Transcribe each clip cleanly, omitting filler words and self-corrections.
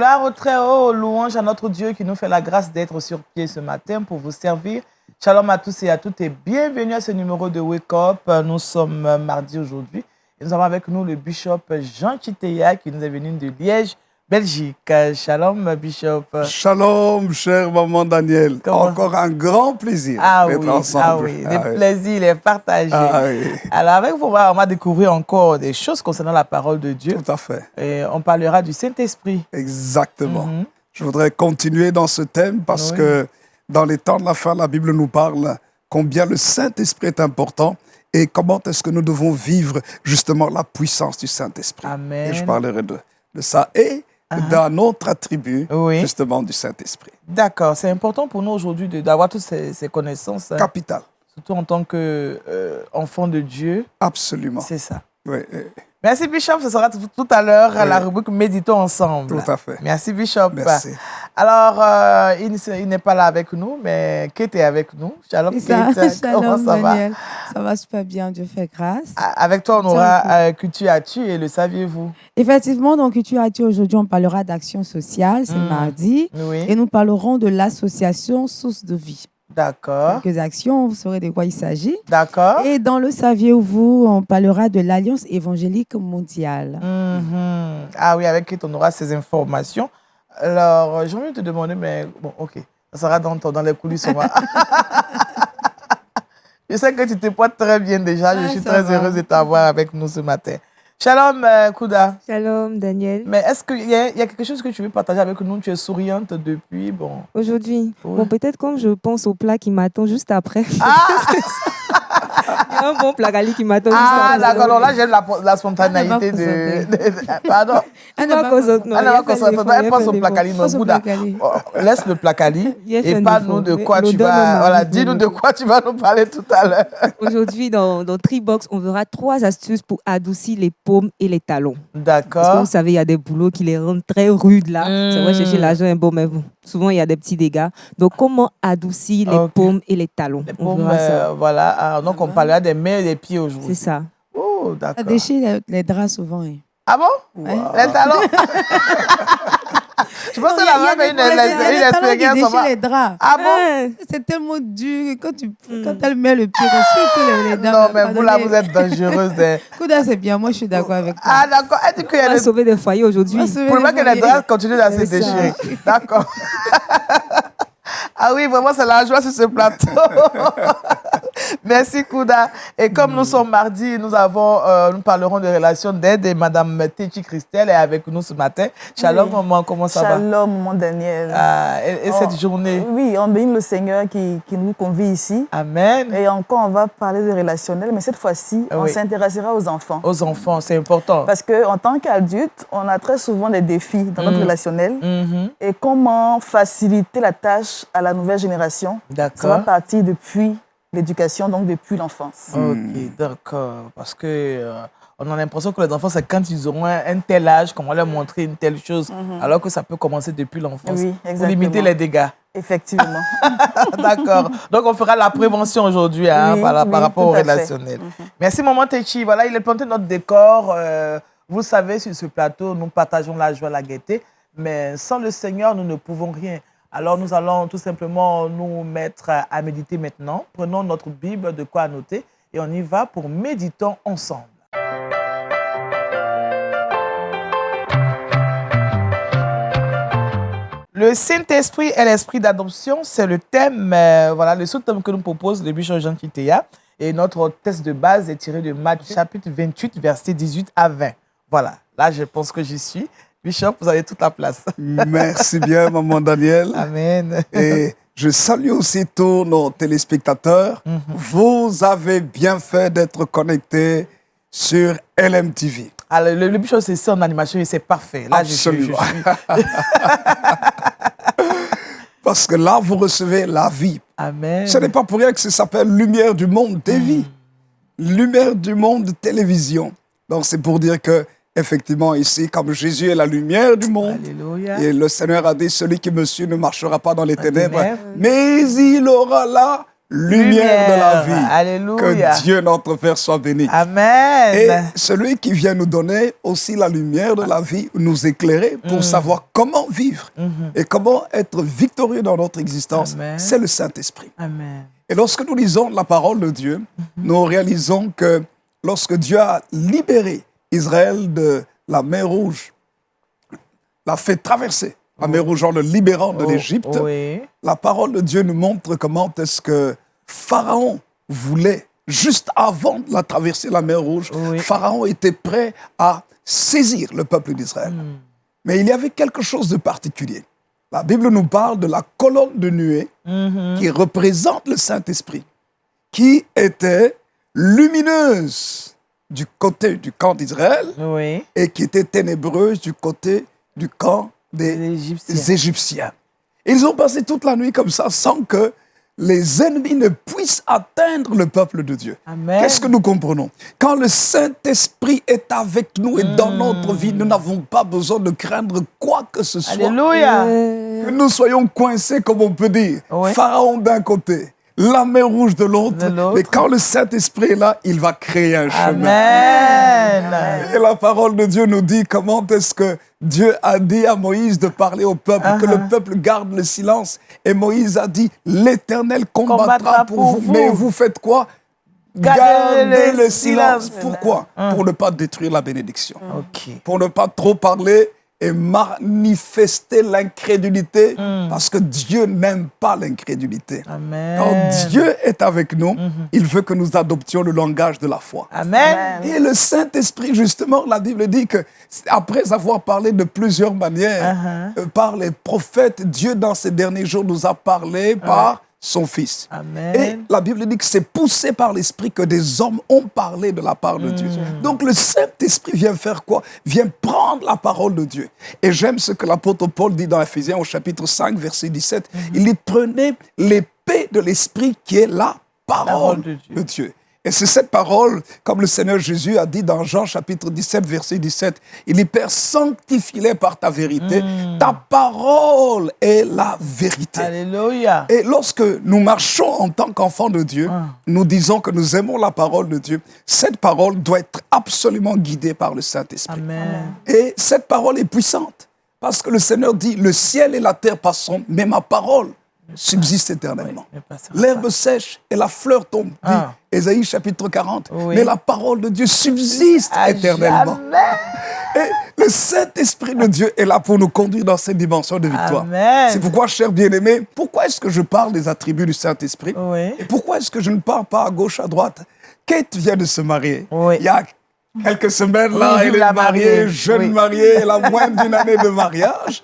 Gloire au Très-Haut, louange à notre Dieu qui nous fait la grâce d'être sur pied ce matin pour vous servir. Shalom à tous et à toutes et bienvenue à ce numéro de Wake Up. Nous sommes mardi aujourd'hui et nous avons avec nous le bishop Jean Chitea qui nous est venu de Liège, Belgique. Shalom, bishop. Shalom, cher maman Daniel. Comment? Encore un grand plaisir d'être ensemble. Ah oui, le plaisir est partagé. Oui. Alors avec vous, on va découvrir encore des choses concernant la parole de Dieu. Tout à fait. Et on parlera du Saint-Esprit. Exactement. Je voudrais continuer dans ce thème parce que dans les temps de la fin, la Bible nous parle combien le Saint-Esprit est important et comment est-ce que nous devons vivre justement la puissance du Saint-Esprit. Amen. Et je parlerai de ça et d'un autre attribut justement du Saint-Esprit. D'accord, c'est important pour nous aujourd'hui d'avoir toutes ces connaissances. Capital. Surtout en tant qu'enfant de Dieu. Absolument. C'est ça. Oui. Merci Bishop, ce sera tout à l'heure la rubrique Méditons ensemble. Tout à fait. Merci Bishop. Merci. Alors, il n'est pas là avec nous, mais Kate est avec nous. Shalom Kate, comment ça Daniel. va? Ça va super bien, Dieu fait grâce. Avec toi, on aura Culture Actu et le saviez-vous? Effectivement, dans Culture Actu, aujourd'hui, on parlera d'action sociale, c'est mardi. Oui. Et nous parlerons de l'association Source de Vie. D'accord. Quelques actions, vous saurez de quoi il s'agit. D'accord. Et dans le saviez-vous, on parlera de l'Alliance évangélique mondiale. Ah oui, avec qui on aura ces informations. Alors, j'ai envie de te demander, mais bon, ok, ça sera dans les coulisses. Je sais que tu te portes très bien déjà. Je suis très heureuse de t'avoir avec nous ce matin. Shalom, Kouda. Shalom, Daniel. Mais est-ce qu'il y a quelque chose que tu veux partager avec nous? Tu es souriante depuis, bon. Aujourd'hui, bon, peut-être comme je pense au plat qui m'attend juste après. Il y a un bon plat gali qui m'attend juste après. Ah, d'accord. Alors là, j'aime la spontanéité Pardon. Elle pense au plat gali. Non, Kouda. Laisse le plat gali et parle-nous de quoi tu vas... Voilà, dis-nous de quoi tu vas nous parler tout à l'heure. Aujourd'hui, dans Tribox, on verra 3 astuces pour adoucir les paumes et les talons. D'accord. Parce que vous savez, il y a des boulots qui les rendent très rudes là. C'est vrai, chercher l'argent est bon, mais souvent, il y a des petits dégâts. Donc, comment adoucir les paumes et les talons? Les paumes, voilà. Donc, on parlera des mains et des pieds aujourd'hui. C'est ça. Oh, d'accord. Ça déchire les draps souvent. Ah bon? Ouais. Les talons? Je pense que la même une expérience. Déchire les draps. Ah bon? C'est tellement dur. Quand elle met le pied dessus, les draps. Non, mais vous là, vous êtes dangereuse. Kouda, c'est bien. Moi, je suis d'accord avec toi. Ah, d'accord. Elle dit qu'il y a On va sauver des foyers aujourd'hui. Pour le moment que les draps continuent à se déchirer. D'accord. Ah oui, vraiment, c'est la joie sur ce plateau. Merci, Kouda. Et comme nous sommes mardi, nous parlerons de relations d'aide et Madame Techi Christelle est avec nous ce matin. Shalom, maman, comment ça va? Shalom, maman Daniel. Et cette journée? Oui, on bénit le Seigneur qui nous convie ici. Amen. Et encore, on va parler de relationnel, mais cette fois-ci, on s'intéressera aux enfants. Aux enfants, c'est important. Parce qu'en tant qu'adulte, on a très souvent des défis dans notre relationnel. Et comment faciliter la tâche à la nouvelle génération? D'accord. Ça va partir depuis l'éducation, donc depuis l'enfance. Ok, d'accord. Parce que on a l'impression que les enfants, c'est quand ils auront un tel âge qu'on va leur montrer une telle chose, alors que ça peut commencer depuis l'enfance. Oui, exactement. Pour limiter les dégâts. Effectivement. D'accord. Donc, on fera la prévention aujourd'hui par rapport au relationnel. Merci, maman Techi. Voilà, il est planté notre décor. Vous le savez, sur ce plateau, nous partageons la joie, la gaieté. Mais sans le Seigneur, nous ne pouvons rien. Alors, nous allons tout simplement nous mettre à méditer maintenant. Prenons notre Bible, de quoi noter, et on y va pour méditons ensemble. Le Saint-Esprit est l'esprit d'adoption, c'est le thème, le sous-thème que nous propose le bishop Jean Chitea. Et notre texte de base est tiré de Matthieu chapitre 28, versets 18 à 20. Voilà, là je pense que j'y suis. Bishop, vous avez toute la place. Merci bien, maman Daniel. Amen. Et je salue aussi tous nos téléspectateurs. Vous avez bien fait d'être connectés sur LMTV. Alors, le bishop, c'est ça en animation et c'est parfait. Là, absolument. Parce que là, vous recevez la vie. Amen. Ce n'est pas pour rien que ça s'appelle Lumière du monde TV. Lumière du monde télévision. Donc, c'est pour dire que effectivement, ici, comme Jésus est la lumière du monde, Alléluia. Et le Seigneur a dit, celui qui me suit ne marchera pas dans les ténèbres, mais il aura la lumière de la vie. Alléluia. Que Dieu notre Père soit béni. Amen. Et celui qui vient nous donner aussi la lumière de la vie, nous éclairer pour savoir comment vivre et comment être victorieux dans notre existence, c'est le Saint-Esprit. Amen. Et lorsque nous lisons la parole de Dieu, nous réalisons que lorsque Dieu a libéré Israël de la mer Rouge, l'a fait traverser la mer Rouge en le libérant de l'Égypte, la parole de Dieu nous montre comment est-ce que Pharaon voulait, juste avant de la traverser la mer Rouge, Pharaon était prêt à saisir le peuple d'Israël. Mais il y avait quelque chose de particulier. La Bible nous parle de la colonne de nuée qui représente le Saint-Esprit, qui était lumineuse du côté du camp d'Israël et qui était ténébreuse du côté du camp des Égyptiens. Ils ont passé toute la nuit comme ça sans que les ennemis ne puissent atteindre le peuple de Dieu. Qu'est-ce que nous comprenons? Quand le Saint-Esprit est avec nous et dans notre vie, nous n'avons pas besoin de craindre quoi que ce soit. Alléluia. Que nous soyons coincés, comme on peut dire, Pharaon d'un côté, la mer Rouge de l'autre. Mais quand le Saint-Esprit est là, il va créer un chemin. Amen. Et la parole de Dieu nous dit comment est-ce que Dieu a dit à Moïse de parler au peuple, que le peuple garde le silence. Et Moïse a dit, l'Éternel combattra pour vous. Mais vous faites quoi? Gardez le silence. Pourquoi? Pour ne pas détruire la bénédiction. Pour ne pas trop parler et manifester l'incrédulité, parce que Dieu n'aime pas l'incrédulité. Quand Dieu est avec nous, il veut que nous adoptions le langage de la foi. Amen. Et le Saint-Esprit, justement, la Bible dit que après avoir parlé de plusieurs manières, par les prophètes, Dieu dans ces derniers jours nous a parlé par son Fils. Amen. Et la Bible dit que c'est poussé par l'Esprit que des hommes ont parlé de la part de Dieu. Donc le Saint-Esprit vient faire quoi? Vient prendre la parole de Dieu. Et j'aime ce que l'apôtre Paul dit dans Ephésiens au chapitre 5, verset 17. Il dit, prenez l'épée de l'Esprit qui est la parole de Dieu. Et c'est cette parole, comme le Seigneur Jésus a dit dans Jean chapitre 17, verset 17, il dit, Père, sanctifie-les par ta vérité, ta parole est la vérité. Alléluia. Et lorsque nous marchons en tant qu'enfants de Dieu, nous disons que nous aimons la parole de Dieu, cette parole doit être absolument guidée par le Saint-Esprit. Et cette parole est puissante, parce que le Seigneur dit, le ciel et la terre passeront, mais ma parole subsiste éternellement. L'herbe sèche et la fleur tombe, dit Ésaïe chapitre 40. Mais la parole de Dieu subsiste éternellement. Et le Saint-Esprit de Dieu est là pour nous conduire dans cette dimension de victoire. C'est pourquoi, chers bien-aimés, pourquoi est-ce que je parle des attributs du Saint-Esprit? Et pourquoi est-ce que je ne parle pas à gauche, à droite? Kate vient de se marier. Il y a quelques semaines, là, elle est mariée, jeune mariée, elle a moins d'une année de mariage.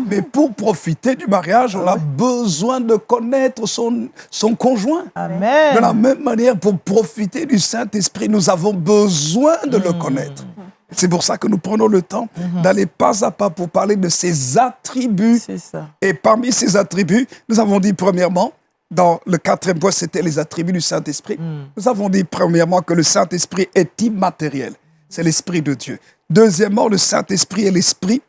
Mais pour profiter du mariage, on a besoin de connaître son conjoint. De la même manière, pour profiter du Saint-Esprit, nous avons besoin de le connaître. C'est pour ça que nous prenons le temps d'aller pas à pas pour parler de ses attributs. Et parmi ces attributs, nous avons dit premièrement, dans le 4e point, c'était les attributs du Saint-Esprit. Nous avons dit premièrement que le Saint-Esprit est immatériel. C'est l'Esprit de Dieu. Deuxièmement, le Saint-Esprit est l'Esprit.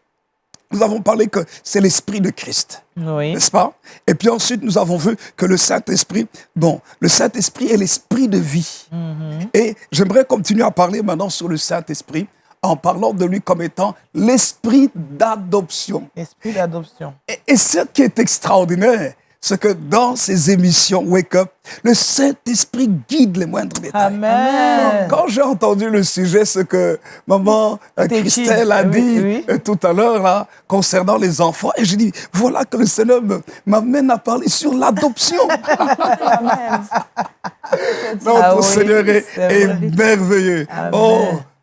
Nous avons parlé que c'est l'Esprit de Christ, n'est-ce pas? Et puis ensuite, nous avons vu que le Saint-Esprit, le Saint-Esprit est l'Esprit de vie. Et j'aimerais continuer à parler maintenant sur le Saint-Esprit en parlant de lui comme étant l'Esprit d'adoption. Esprit d'adoption. Et ce qui est extraordinaire, c'est que dans ces émissions Wake Up, le Saint-Esprit guide les moindres détails. Amen. Quand j'ai entendu le sujet, ce que maman Christelle a dit tout à l'heure là, concernant les enfants, et j'ai dit, voilà que le Seigneur m'amène à parler sur l'adoption. Notre Seigneur est merveilleux.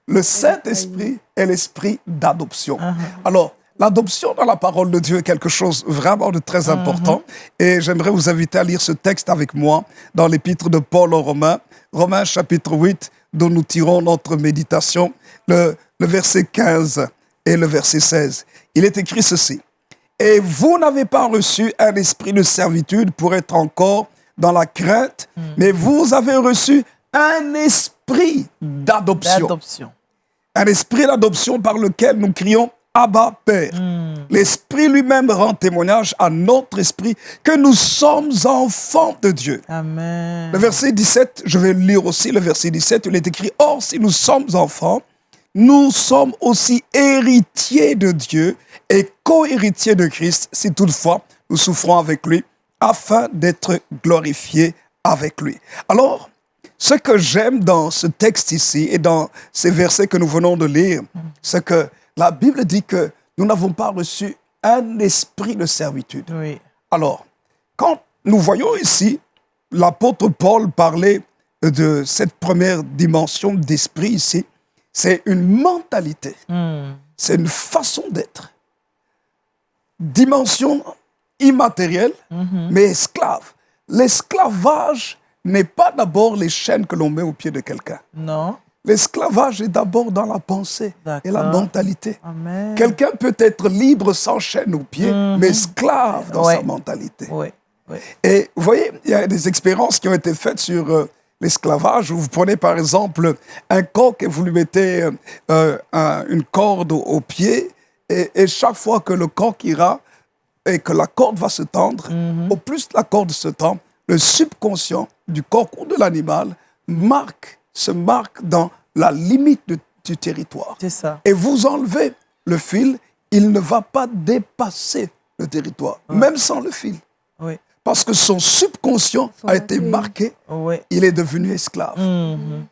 Le Saint-Esprit est l'Esprit d'adoption. Alors, l'adoption dans la parole de Dieu est quelque chose vraiment de très important. Et j'aimerais vous inviter à lire ce texte avec moi dans l'épître de Paul aux Romains, Romains chapitre 8, dont nous tirons notre méditation, le verset 15 et le verset 16. Il est écrit ceci. « Et vous n'avez pas reçu un esprit de servitude pour être encore dans la crainte, mais vous avez reçu un esprit d'adoption. Un esprit d'adoption par lequel nous crions Abba, Père. L'Esprit lui-même rend témoignage à notre esprit que nous sommes enfants de Dieu. Amen. Le verset 17, je vais lire aussi le verset 17, il est écrit « Or, si nous sommes enfants, nous sommes aussi héritiers de Dieu et co-héritiers de Christ, si toutefois nous souffrons avec lui, afin d'être glorifiés avec lui. » Alors, ce que j'aime dans ce texte ici et dans ces versets que nous venons de lire, c'est que la Bible dit que nous n'avons pas reçu un esprit de servitude. Oui. Alors, quand nous voyons ici l'apôtre Paul parler de cette première dimension d'esprit ici, c'est une mentalité, c'est une façon d'être. Dimension immatérielle, mais esclave. L'esclavage n'est pas d'abord les chaînes que l'on met au pied de quelqu'un. Non. L'esclavage est d'abord dans la pensée et la mentalité. Amen. Quelqu'un peut être libre sans chaîne aux pieds, mais esclave dans sa mentalité. Oui. Oui. Et vous voyez, il y a des expériences qui ont été faites sur l'esclavage, où vous prenez par exemple un coq et vous lui mettez une corde au pied, et chaque fois que le coq ira et que la corde va se tendre, au plus la corde se tend, le subconscient du coq ou de l'animal se marque dans la limite du territoire. C'est ça. Et vous enlevez le fil, il ne va pas dépasser le territoire, même sans le fil. Oui. Parce que son subconscient a été marqué, il est devenu esclave.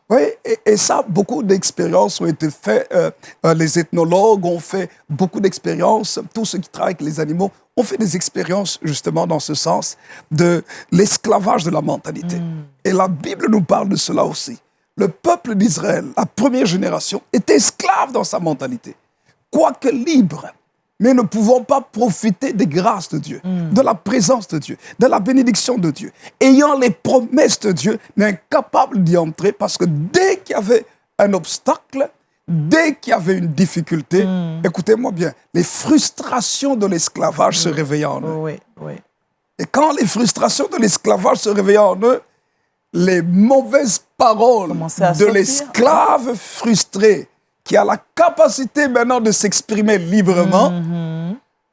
Oui, et ça, beaucoup d'expériences ont été faites. Les ethnologues ont fait beaucoup d'expériences. Tous ceux qui travaillent avec les animaux ont fait des expériences justement dans ce sens de l'esclavage de la mentalité. Et la Bible nous parle de cela aussi. Le peuple d'Israël, la première génération, était esclave dans sa mentalité. Quoique libre, mais ne pouvant pas profiter des grâces de Dieu, de la présence de Dieu, de la bénédiction de Dieu, ayant les promesses de Dieu, mais incapables d'y entrer, parce que dès qu'il y avait un obstacle, dès qu'il y avait une difficulté, écoutez-moi bien, les frustrations de l'esclavage se réveillaient en eux. Oui, oui. Et quand les frustrations de l'esclavage se réveillaient en eux, les mauvaises paroles de l'esclave frustré, qui a la capacité maintenant de s'exprimer librement,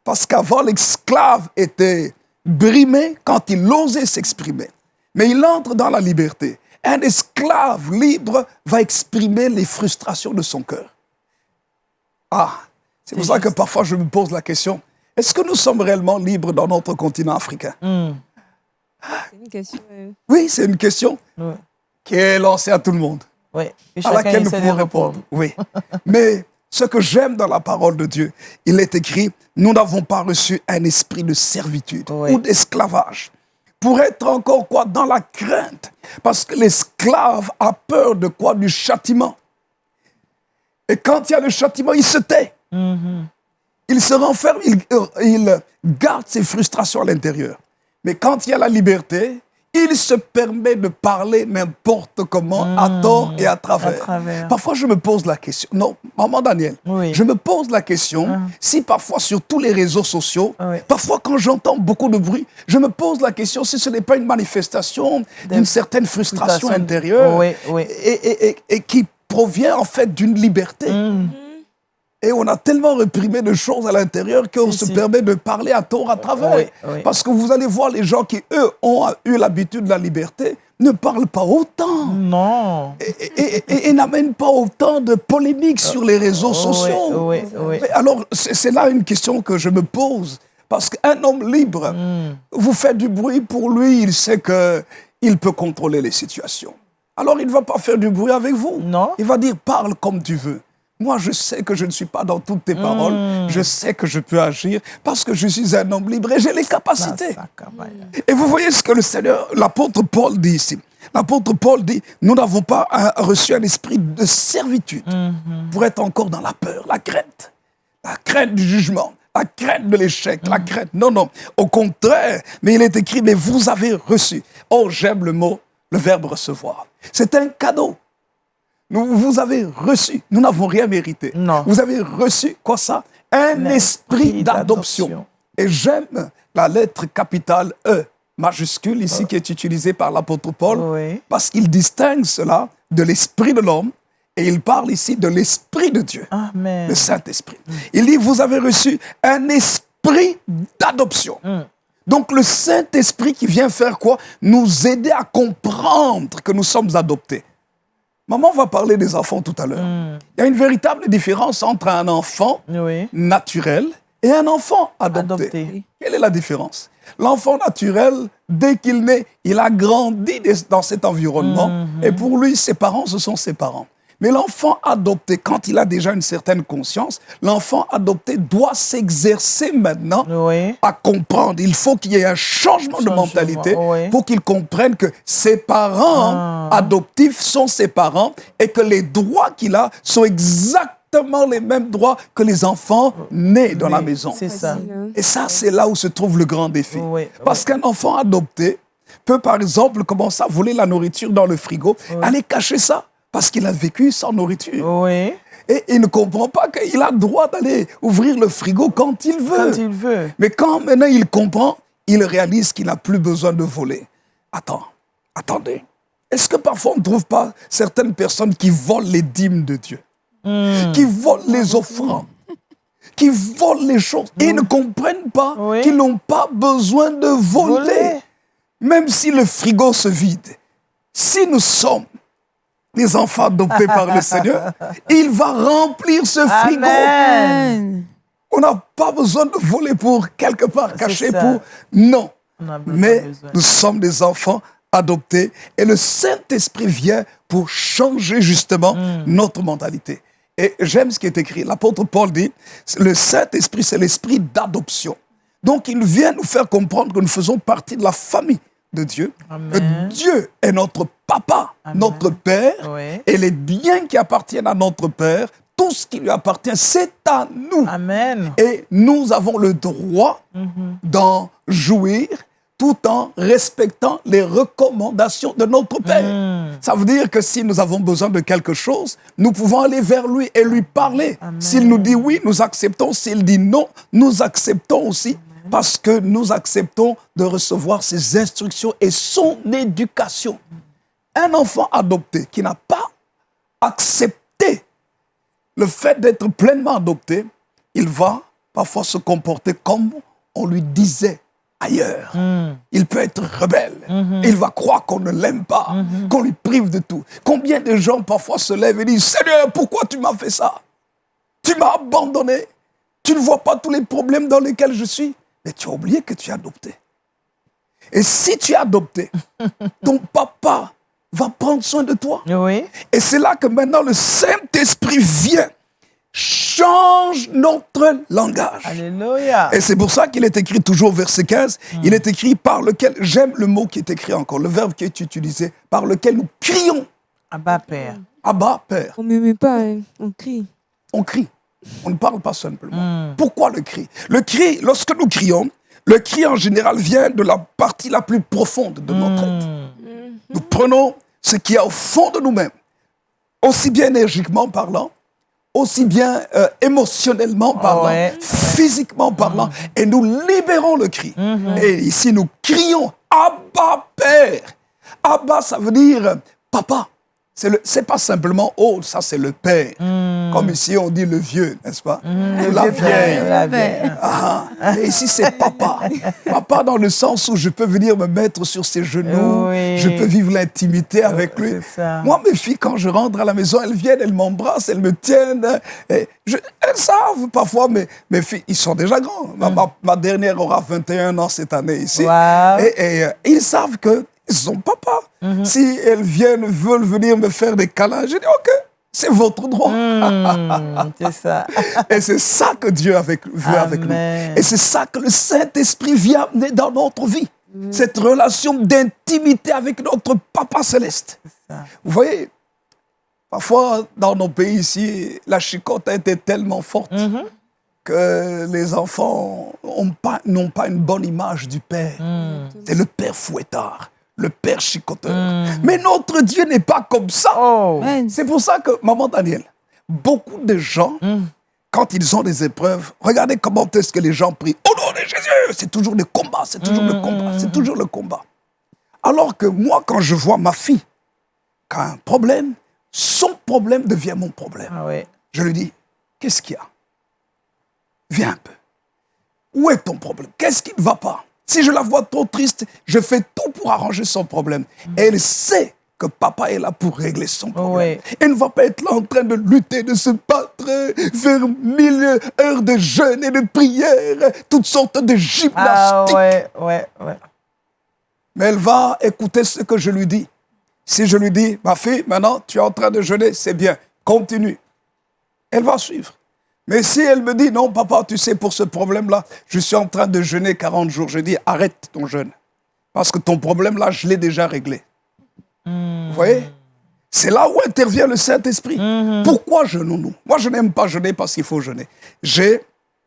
parce qu'avant, l'esclave était brimé quand il osait s'exprimer. Mais il entre dans la liberté. Un esclave libre va exprimer les frustrations de son cœur. Ah, c'est pour ça que parfois je me pose la question, est-ce que nous sommes réellement libres dans notre continent africain? C'est une question. Oui, c'est une question qui est lancée à tout le monde. Oui. Et À laquelle nous essaie de pouvons répondre. Oui. Mais ce que j'aime dans la parole de Dieu, il est écrit, nous n'avons pas reçu un esprit de servitude ou d'esclavage. Pour être encore quoi? Dans la crainte. Parce que l'esclave a peur de quoi? Du châtiment. Et quand il y a le châtiment, il se tait. Il se renferme, il garde ses frustrations à l'intérieur. Mais quand il y a la liberté, il se permet de parler n'importe comment, à tort et à travers. Parfois, je me pose la question. Non, maman Daniel, je me pose la question, si parfois sur tous les réseaux sociaux, parfois quand j'entends beaucoup de bruit, je me pose la question si ce n'est pas une manifestation d'une certaine frustration intérieure et qui provient en fait d'une liberté. Et on a tellement réprimé de choses à l'intérieur qu'on se permet de parler à tort à travers. Parce que vous allez voir les gens qui, eux, ont eu l'habitude de la liberté, ne parlent pas autant. Non. Et n'amènent pas autant de polémiques sur les réseaux sociaux. Mais alors, c'est là une question que je me pose. Parce qu'un homme libre, vous faites du bruit pour lui, il sait qu'il peut contrôler les situations. Alors, il ne va pas faire du bruit avec vous. Non. Il va dire, parle comme tu veux. Moi, je sais que je ne suis pas dans toutes tes paroles. Je sais que je peux agir parce que je suis un homme libre et j'ai les capacités. Et vous voyez ce que le Seigneur, l'apôtre Paul dit ici. L'apôtre Paul dit, nous n'avons pas reçu un esprit de servitude pour être encore dans la peur, la crainte du jugement, la crainte de l'échec, la crainte. Non, non, au contraire. Mais il est écrit, mais vous avez reçu. Oh, j'aime le verbe recevoir. C'est un cadeau. Vous avez reçu, nous n'avons rien mérité. Non. Vous avez reçu, quoi ça? Un esprit d'adoption. Et j'aime la lettre capitale E, majuscule ici, qui est utilisée par l'apôtre Paul, parce qu'il distingue cela de l'esprit de l'homme Et il parle ici de l'Esprit de Dieu, Amen. le Saint-Esprit. Il dit, vous avez reçu un esprit d'adoption. Donc le Saint-Esprit qui vient faire quoi? Nous aider à comprendre que nous sommes adoptés. Maman va parler des enfants tout à l'heure. Il y a une véritable différence entre un enfant naturel et un enfant adopté. Quelle est la différence? L'enfant naturel, dès qu'il naît, il a grandi dans cet environnement et pour lui, ses parents, ce sont ses parents. Mais l'enfant adopté, quand il a déjà une certaine conscience, l'enfant adopté doit s'exercer maintenant à comprendre. Il faut qu'il y ait un changement de mentalité pour qu'il comprenne que ses parents adoptifs sont ses parents et que les droits qu'il a sont exactement les mêmes droits que les enfants nés dans la maison. C'est ça. Et ça, c'est là où se trouve le grand défi. Parce qu'un enfant adopté peut, par exemple, commencer à voler la nourriture dans le frigo, aller cacher ça. Parce qu'il a vécu sans nourriture. Et il ne comprend pas qu'il a le droit d'aller ouvrir le frigo quand il veut. Mais quand maintenant il comprend, il réalise qu'il n'a plus besoin de voler. Attendez. Est-ce que parfois on ne trouve pas certaines personnes qui volent les dîmes de Dieu, qui volent les offrandes, qui volent les choses et ils ne comprennent pas qu'ils n'ont pas besoin de voler. Même si le frigo se vide, si nous sommes les enfants adoptés par le Seigneur, il va remplir ce frigo. Amen. On n'a pas besoin de voler pour quelque part cacher pour... Non. Mais nous sommes des enfants adoptés et le Saint-Esprit vient pour changer justement notre mentalité. Et j'aime ce qui est écrit. L'apôtre Paul dit, le Saint-Esprit, c'est l'esprit d'adoption. Donc il vient nous faire comprendre que nous faisons partie de la famille de Dieu. Que Dieu est notre papa, notre père, et les biens qui appartiennent à notre père, tout ce qui lui appartient, c'est à nous. Amen. Et nous avons le droit d'en jouir tout en respectant les recommandations de notre père. Ça veut dire que si nous avons besoin de quelque chose, nous pouvons aller vers lui et lui parler. S'il nous dit oui, nous acceptons. S'il dit non, nous acceptons aussi. Parce que nous acceptons de recevoir ses instructions et son éducation. Un enfant adopté qui n'a pas accepté le fait d'être pleinement adopté, il va parfois se comporter comme on lui disait ailleurs. Il peut être rebelle. Il va croire qu'on ne l'aime pas, qu'on lui prive de tout. Combien de gens parfois se lèvent et disent « Seigneur, pourquoi tu m'as fait ça? Tu m'as abandonné. Tu ne vois pas tous les problèmes dans lesquels je suis. » Mais tu as oublié que tu es adopté. Et si tu es adopté, ton papa va prendre soin de toi. Et c'est là que maintenant le Saint-Esprit vient, change notre langage. Alléluia. Et c'est pour ça qu'il est écrit toujours, verset 15, il est écrit par lequel, j'aime le mot qui est écrit encore, le verbe qui est utilisé, par lequel nous crions. Abba, Père. Abba, Père. On ne murmure pas, on crie. On crie. On ne parle pas simplement. Pourquoi le cri? Le cri, lorsque nous crions, le cri en général vient de la partie la plus profonde de notre être. Nous prenons ce qui est au fond de nous-mêmes, aussi bien énergiquement parlant, aussi bien émotionnellement parlant, physiquement parlant, et nous libérons le cri. Et ici, nous crions « Abba, Père ». Abba, ça veut dire « Papa ». C'est pas simplement « Oh, ça c'est le père ». Comme ici on dit le vieux, n'est-ce pas? La vieille. Et ici c'est papa. Papa dans le sens où je peux venir me mettre sur ses genoux, je peux vivre l'intimité avec lui. Moi, mes filles, quand je rentre à la maison, elles viennent, elles m'embrassent, elles me tiennent. Elles savent parfois, mes filles, ils sont déjà grands. Ma dernière aura 21 ans cette année ici. Et ils savent que son papa. Si elles veulent venir me faire des câlins, je dis ok, c'est votre droit. C'est ça. Et c'est ça que Dieu veut avec nous. Et c'est ça que le Saint-Esprit vient amener dans notre vie. Cette relation d'intimité avec notre Papa Céleste. Vous voyez, parfois dans nos pays ici, la chicotte a été tellement forte que les enfants n'ont pas une bonne image du Père. C'est le Père fouettard. Le Père chicoteur. Mais notre Dieu n'est pas comme ça. C'est pour ça que, maman Daniel, beaucoup de gens, quand ils ont des épreuves, regardez comment est-ce que les gens prient. Au nom de Jésus, c'est toujours le combat, c'est toujours le combat, c'est toujours le combat. Alors que moi, quand je vois ma fille qui a un problème, son problème devient mon problème. Ah ouais. Je lui dis, qu'est-ce qu'il y a? Viens un peu. Où est ton problème? Qu'est-ce qui ne va pas? Si je la vois trop triste, je fais tout pour arranger son problème. Et elle sait que papa est là pour régler son problème. Oui. Elle ne va pas être là en train de lutter, de se battre, faire 1000 heures de jeûne et de prière, toutes sortes de gymnastiques. Ah ouais. Mais elle va écouter ce que je lui dis. Si je lui dis, ma fille, maintenant tu es en train de jeûner, c'est bien, continue. Elle va suivre. Mais si elle me dit, non papa, tu sais, pour ce problème-là, je suis en train de jeûner 40 jours, je dis, arrête ton jeûne. Parce que ton problème là, je l'ai déjà réglé. Vous voyez? C'est là où intervient le Saint-Esprit. Pourquoi jeûnons-nous? Moi, je n'aime pas jeûner parce qu'il faut jeûner.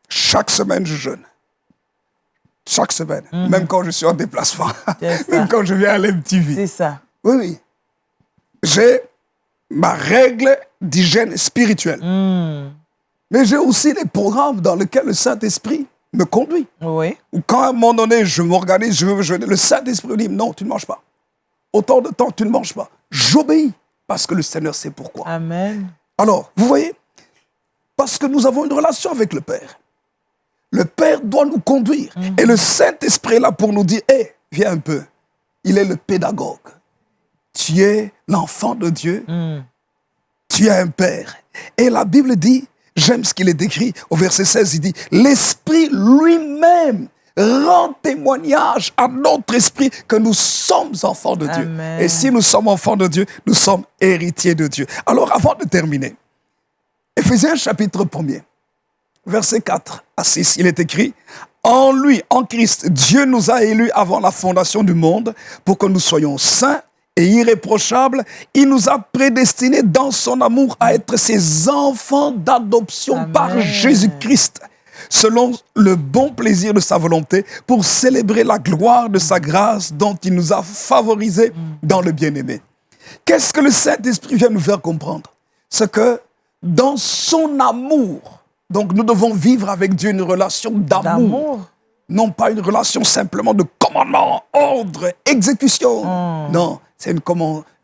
Chaque semaine, je jeûne. Chaque semaine. Même quand je suis en déplacement. Même quand je viens à l'MTV. C'est ça. Oui. J'ai ma règle d'hygiène spirituelle. Mais j'ai aussi des programmes dans lesquels le Saint-Esprit me conduit. Oui. Ou quand à un moment donné, je m'organise, je veux jeûner, le Saint-Esprit me dit, non, tu ne manges pas. Autant de temps, tu ne manges pas. J'obéis parce que le Seigneur sait pourquoi. Amen. Alors, vous voyez, parce que nous avons une relation avec le Père. Le Père doit nous conduire. Et le Saint-Esprit est là pour nous dire, hé, viens un peu. Il est le pédagogue. Tu es l'enfant de Dieu. Tu es un Père. Et la Bible dit, j'aime ce qu'il est décrit au verset 16, il dit, l'Esprit lui-même rend témoignage à notre esprit que nous sommes enfants de Dieu. Amen. Et si nous sommes enfants de Dieu, nous sommes héritiers de Dieu. Alors avant de terminer, Éphésiens chapitre 1er, verset 4 à 6, il est écrit, en lui, en Christ, Dieu nous a élus avant la fondation du monde pour que nous soyons saints et irréprochables. Il nous a prédestinés dans son amour à être ses enfants d'adoption Amen. par Jésus-Christ, selon le bon plaisir de sa volonté, pour célébrer la gloire de sa grâce dont il nous a favorisés dans le bien-aimé. Qu'est-ce que le Saint-Esprit vient nous faire comprendre? C'est que dans son amour, donc nous devons vivre avec Dieu une relation d'amour. Non pas une relation simplement de commandement, ordre, exécution. Non, c'est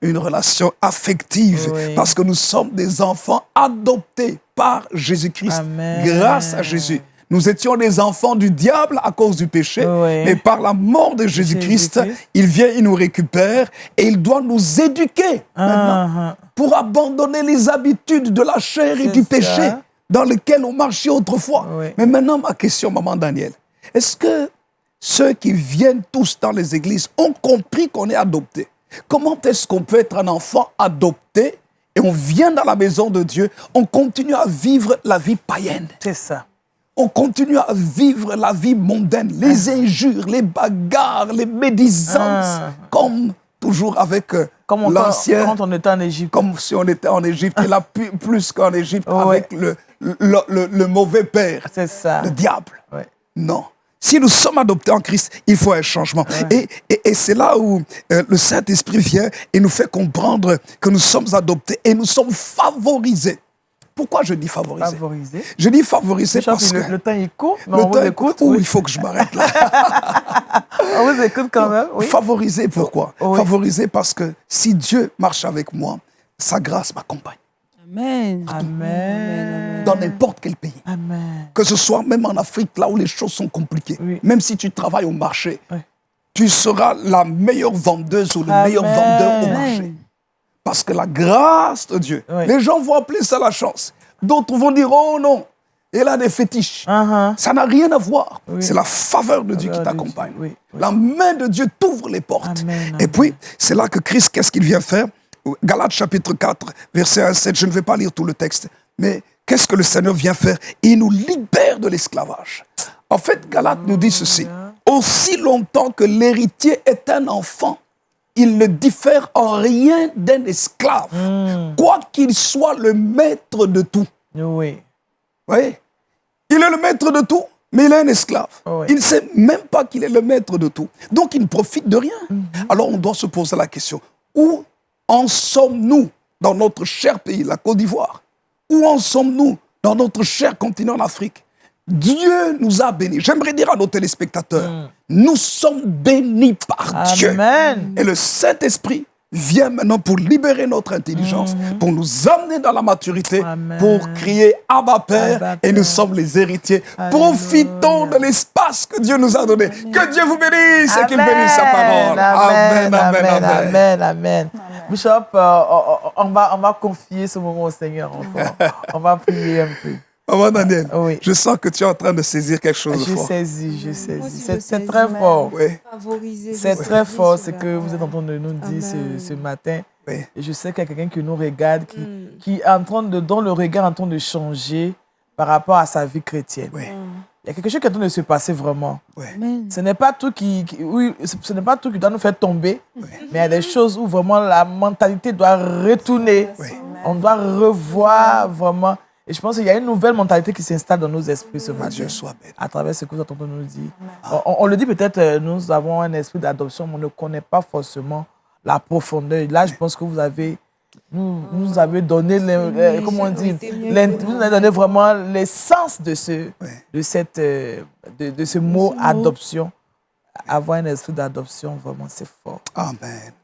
une relation affective, parce que nous sommes des enfants adoptés par Jésus-Christ. Amen. Grâce à Jésus. Nous étions des enfants du diable à cause du péché, mais par la mort de Jésus-Christ, il vient, il nous récupère et il doit nous éduquer maintenant pour abandonner les habitudes de la chair et du péché dans lesquelles on marchait autrefois. Mais maintenant, ma question, maman Daniel, est-ce que ceux qui viennent tous dans les églises ont compris qu'on est adopté? Comment est-ce qu'on peut être un enfant adopté et on vient dans la maison de Dieu, on continue à vivre la vie païenne? C'est ça. On continue à vivre la vie mondaine, les injures, les bagarres, les médisances, comme toujours avec l'ancien. Quand on était en Égypte. Comme si on était en Égypte, et là plus qu'en Égypte, avec le mauvais père, c'est ça. le diable. Non. Si nous sommes adoptés en Christ, il faut un changement. Et c'est là où le Saint-Esprit vient et nous fait comprendre que nous sommes adoptés et nous sommes favorisés. Pourquoi je dis favorisés? Je dis favorisés parce que... Le temps est court, mais on vous écoute. Il faut que je m'arrête là. On vous écoute quand même. Oui. Favorisés, pourquoi? Favorisés parce que si Dieu marche avec moi, sa grâce m'accompagne. Amen. Amen. Dans n'importe quel pays. Amen. Que ce soit même en Afrique, là où les choses sont compliquées. Même si tu travailles au marché, tu seras la meilleure vendeuse ou le meilleur vendeur au marché. Parce que la grâce de Dieu, les gens vont appeler ça la chance. D'autres vont dire, oh non, elle a des fétiches. Ça n'a rien à voir. C'est la faveur de Dieu qui t'accompagne. La main de Dieu t'ouvre les portes. Et puis, c'est là que Christ, qu'est-ce qu'il vient faire? Galates chapitre 4, verset 1 à 7, je ne vais pas lire tout le texte, mais qu'est-ce que le Seigneur vient faire? Il nous libère de l'esclavage. En fait, Galates nous dit ceci, aussi longtemps que l'héritier est un enfant, il ne diffère en rien d'un esclave, quoi qu'il soit le maître de tout. Oui. Il est le maître de tout, mais il est un esclave. Il ne sait même pas qu'il est le maître de tout. Donc, il ne profite de rien. Alors, on doit se poser la question, où en sommes-nous dans notre cher pays, la Côte d'Ivoire? Où en sommes-nous dans notre cher continent, l'Afrique? Dieu nous a bénis. J'aimerais dire à nos téléspectateurs, nous sommes bénis par Dieu. Et le Saint-Esprit vient maintenant pour libérer notre intelligence, pour nous amener dans la maturité, Amen. pour crier Abba Père, Abba et nous Père. sommes les héritiers. Alléluia. Profitons de l'espace que Dieu nous a donné. Que Dieu vous bénisse et qu'il bénisse sa parole. Amen, amen, amen, amen. Bishop, on va confier ce moment au Seigneur encore. On va prier un peu. Maman Daniel, Oui. je sens que tu es en train de saisir quelque chose de Je fort. saisis. Moi aussi, je C'est saisis. très fort. Oui, Favoriser. C'est je très saisis fort ce cela. que vous êtes en train de nous dire Amen. ce matin. oui. Et je sais qu'il y a quelqu'un qui nous regarde, qui est en train de, dont le regard est en train de changer par rapport à sa vie chrétienne. Oui. Il y a quelque chose qui est en train de se passer vraiment. Amen. Ce n'est pas tout oui, ce n'est pas tout qui doit nous faire tomber, mais il y a des choses où vraiment la mentalité doit retourner. Oui. On doit revoir vraiment. Et je pense qu'il y a une nouvelle mentalité qui s'installe dans nos esprits ce Que matin. Dieu soit béni. À travers ce que vous êtes en train de nous dire. On le dit peut-être, nous avons un esprit d'adoption, mais on ne connaît pas forcément la profondeur. Là, je pense que vous avez nous avez donné, comment on dit, vous nous avez donné vraiment l'essence de ce mot adoption. Avoir un esprit d'adoption, vraiment, c'est fort. Amen.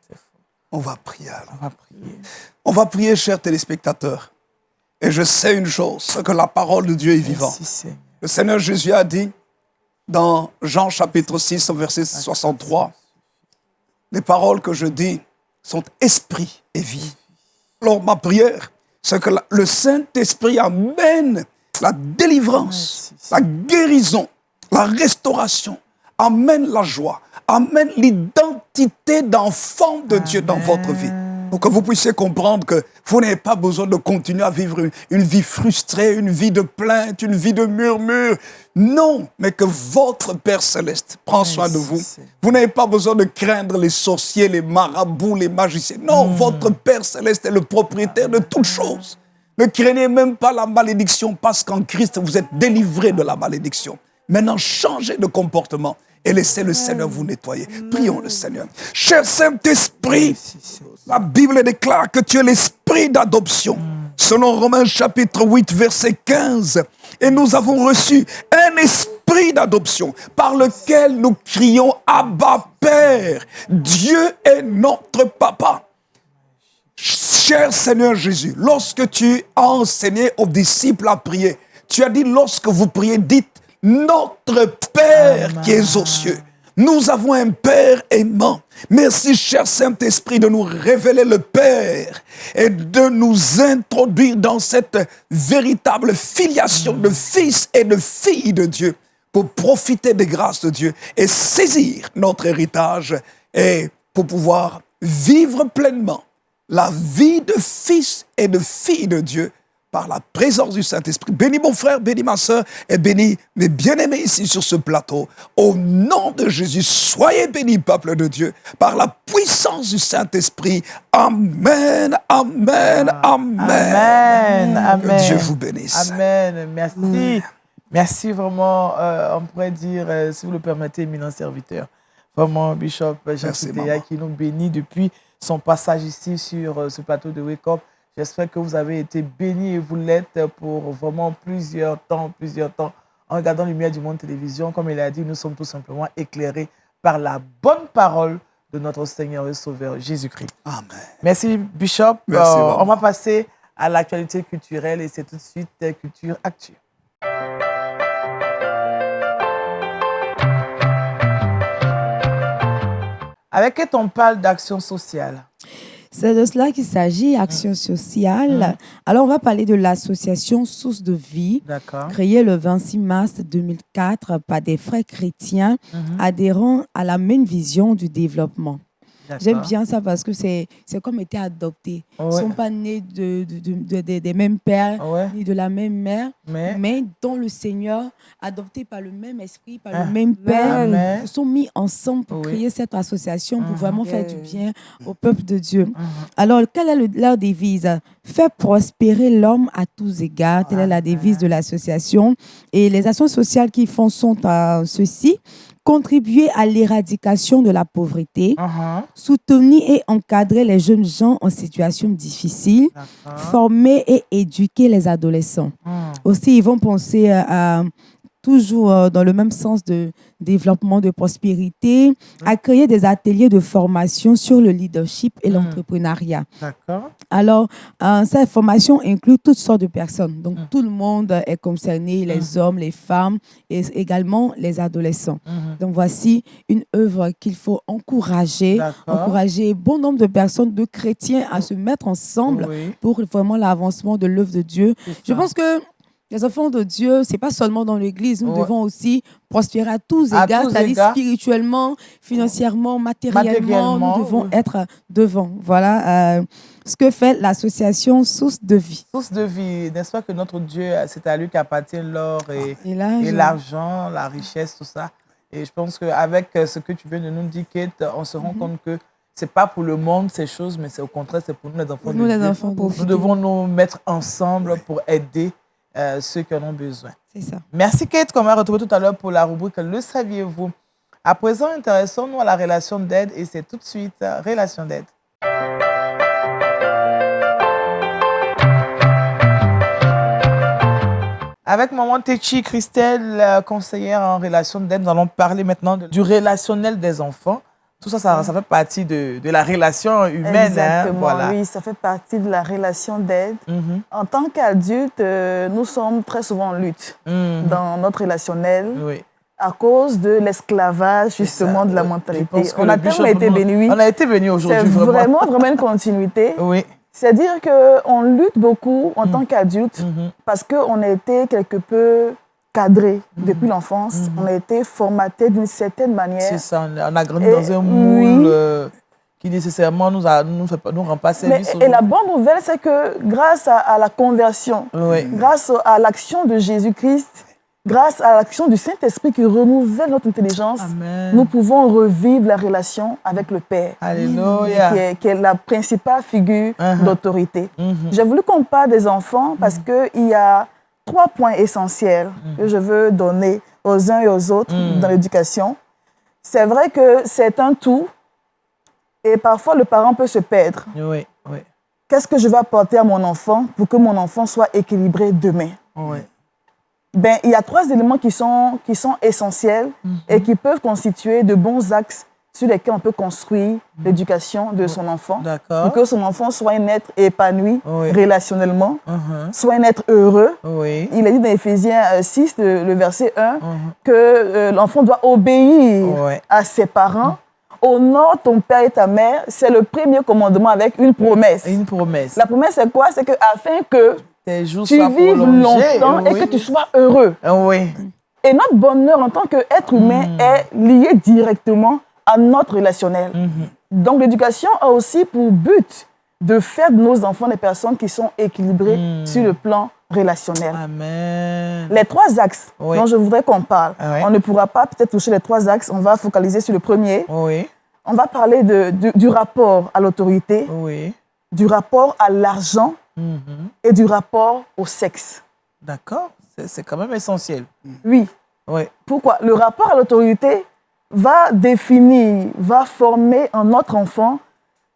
C'est fort. On va prier alors. On va prier. On va prier, chers téléspectateurs. Et je sais une chose, c'est que la parole de Dieu est vivante. Merci, Seigneur. Le Seigneur Jésus a dit dans Jean chapitre 6, verset 63, les paroles que je dis sont esprit et vie. Alors ma prière, c'est que le Saint-Esprit amène la délivrance, la guérison, la restauration, amène la joie, amène l'identité d'enfant de Dieu dans votre vie. Pour que vous puissiez comprendre que vous n'avez pas besoin de continuer à vivre une vie frustrée, une vie de plainte, une vie de murmure. Non, mais que votre Père Céleste prend soin de vous. Vous n'avez pas besoin de craindre les sorciers, les marabouts, les magiciens. Non, votre Père Céleste est le propriétaire de toutes choses. Ne craignez même pas la malédiction parce qu'en Christ, vous êtes délivré de la malédiction. Maintenant, changez de comportement et laissez le Seigneur vous nettoyer. Prions le Seigneur. Cher Saint-Esprit, la Bible déclare que tu es l'esprit d'adoption. Selon Romains chapitre 8, verset 15. Et nous avons reçu un esprit d'adoption par lequel nous crions Abba Père. Dieu est notre Papa. Cher Seigneur Jésus, lorsque tu as enseigné aux disciples à prier, tu as dit lorsque vous priez, dites notre Père qui est aux cieux. Nous avons un Père aimant. Merci, cher Saint-Esprit, de nous révéler le Père et de nous introduire dans cette véritable filiation de fils et de filles de Dieu pour profiter des grâces de Dieu et saisir notre héritage et pour pouvoir vivre pleinement la vie de fils et de filles de Dieu par la présence du Saint-Esprit. Bénis mon frère, bénis ma soeur et bénis mes bien-aimés ici sur ce plateau. Au nom de Jésus, soyez bénis, peuple de Dieu, par la puissance du Saint-Esprit. Amen, amen, amen. Amen, amen. Que Dieu vous bénisse. Amen, merci. Merci vraiment, on pourrait dire, si vous le permettez, éminent serviteur. Vraiment, Bishop Jean Kitéa qui nous bénit depuis son passage ici sur ce plateau de Wake Up. J'espère que vous avez été bénis et vous l'êtes pour vraiment plusieurs temps. En regardant Lumière du Monde Télévision, comme il a dit, nous sommes tout simplement éclairés par la bonne parole de notre Seigneur et Sauveur Jésus-Christ. Amen. Merci Bishop. Merci, on va passer à l'actualité culturelle et c'est tout de suite Culture Actu. Avec qui on parle d'action sociale? C'est de cela qu'il s'agit, action sociale. Alors, on va parler de l'association Source de Vie, créée le 26 mars 2004 par des frères chrétiens adhérant à la même vision du développement. J'aime bien ça parce que c'est comme été adoptés. Ils ne sont pas nés des mêmes pères ni de la même mère, mais dont le Seigneur, adoptés par le même esprit, par le même père, se sont mis ensemble pour créer cette association pour vraiment faire du bien au peuple de Dieu. Alors, quelle est leur devise? Faire prospérer l'homme à tous égards. Telle est la devise de l'association. Et les actions sociales qu'ils font sont ceci: contribuer à l'éradication de la pauvreté, soutenir et encadrer les jeunes gens en situation difficile, former et éduquer les adolescents. Aussi, ils vont penser à toujours dans le même sens de développement, de prospérité, a créé des ateliers de formation sur le leadership et l'entrepreneuriat. D'accord. Alors, cette formation inclut toutes sortes de personnes. Donc, tout le monde est concerné, les hommes, les femmes et également les adolescents. Donc, voici une œuvre qu'il faut encourager bon nombre de personnes, de chrétiens à se mettre ensemble pour vraiment l'avancement de l'œuvre de Dieu. Je pense que les enfants de Dieu, ce n'est pas seulement dans l'Église. Nous devons aussi prospérer à tous égards, c'est-à-dire spirituellement, financièrement, matériellement. Nous devons être devant. Voilà ce que fait l'association Source de Vie. Source de Vie, n'est-ce pas que notre Dieu, c'est à lui qu'appartient l'or et l'argent, la richesse, tout ça. Et je pense qu'avec ce que tu viens de nous dire, Kate, on se rend compte que ce n'est pas pour le monde ces choses, mais c'est au contraire, c'est pour nous les enfants de Dieu. Nous devons nous mettre ensemble pour aider ceux qui en ont besoin. C'est ça. Merci Kate, qu'on va retrouver tout à l'heure pour la rubrique « Le saviez-vous ». À présent, intéressons-nous à la relation d'aide et c'est tout de suite « Relation d'aide ». Avec maman Techi, Christelle, conseillère en relation d'aide, nous allons parler maintenant du relationnel des enfants. Tout ça, ça fait partie de la relation humaine. Exactement, voilà. Oui, ça fait partie de la relation d'aide. En tant qu'adultes, nous sommes très souvent en lutte dans notre relationnel à cause de l'esclavage, justement, de la mentalité. On a tellement été bénis. On a été bénis aujourd'hui. C'est vraiment une continuité. Oui. C'est-à-dire qu'on lutte beaucoup en tant qu'adultes parce qu'on a été quelque peu cadré depuis l'enfance. On a été formaté d'une certaine manière. C'est ça, on a grandi dans un moule qui nécessairement nous rend pas service. Et la bonne nouvelle, c'est que grâce à la conversion, grâce à l'action de Jésus-Christ, grâce à l'action du Saint-Esprit qui renouvelle notre intelligence, nous pouvons revivre la relation avec le Père, qui est la principale figure d'autorité. J'ai voulu qu'on parle des enfants parce qu'il y a 3 points essentiels que je veux donner aux uns et aux autres dans l'éducation. C'est vrai que c'est un tout et parfois le parent peut se perdre. Oui. Qu'est-ce que je vais apporter à mon enfant pour que mon enfant soit équilibré demain? Ben, il y a 3 éléments qui sont essentiels et qui peuvent constituer de bons axes sur lesquels on peut construire l'éducation de son enfant pour que son enfant soit un être épanoui relationnellement, soit un être heureux. Il est dit dans Éphésiens 6, le verset 1, que l'enfant doit obéir à ses parents. Honore ton père et ta mère, c'est le premier commandement avec une promesse. Une promesse. La promesse, c'est quoi? C'est afin que tes jours tu vives longtemps et que tu sois heureux. Et notre bonheur en tant qu'être humain est lié directement à notre relationnel. Donc l'éducation a aussi pour but de faire de nos enfants des personnes qui sont équilibrées sur le plan relationnel. Amen. Les 3 axes dont je voudrais qu'on parle, on ne pourra pas peut-être toucher les 3 axes, on va focaliser sur le premier. On va parler du rapport à l'autorité, du rapport à l'argent et du rapport au sexe. D'accord, c'est quand même essentiel. Oui. Pourquoi? Le rapport à l'autorité va définir, va former en notre enfant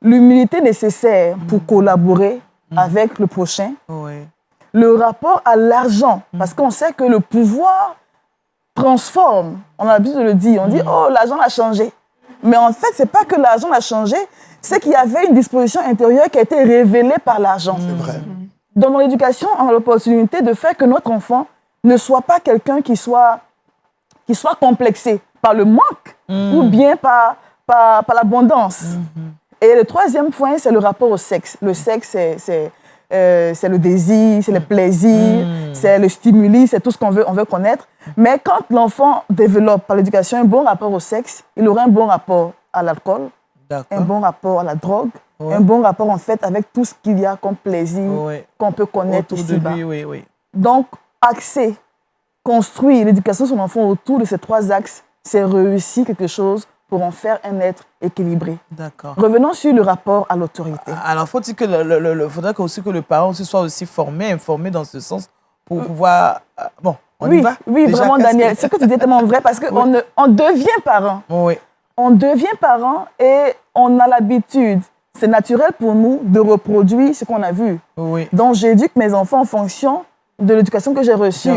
l'humilité nécessaire pour collaborer avec le prochain. Le rapport à l'argent, parce qu'on sait que le pouvoir transforme. On a l'habitude de le dire. On dit, oh, l'argent a changé. Mais en fait, ce n'est pas que l'argent a changé, c'est qu'il y avait une disposition intérieure qui a été révélée par l'argent. C'est vrai. Dans l'éducation, on a l'opportunité de faire que notre enfant ne soit pas quelqu'un qui soit complexé par le manque ou bien par l'abondance. Et le 3e point, c'est le rapport au sexe. Le sexe, c'est le désir, c'est le plaisir, c'est le stimuli, c'est tout ce qu'on veut connaître. Mais quand l'enfant développe par l'éducation un bon rapport au sexe, il aura un bon rapport à l'alcool, un bon rapport à la drogue, un bon rapport en fait avec tout ce qu'il y a comme plaisir qu'on peut connaître ici-bas. Donc, construire l'éducation de son enfant autour de ces 3 axes, c'est réussir quelque chose pour en faire un être équilibré. D'accord. Revenons sur le rapport à l'autorité. Alors, faut-il que faudrait aussi que le parent aussi soit aussi informé dans ce sens pour pouvoir... bon, on y va? Oui, déjà, vraiment, Daniel. Ce que tu dis est tellement vrai parce qu'on devient parent. On devient parent et on a l'habitude, c'est naturel pour nous de reproduire ce qu'on a vu. Donc, j'éduque mes enfants en fonction de l'éducation que j'ai reçue.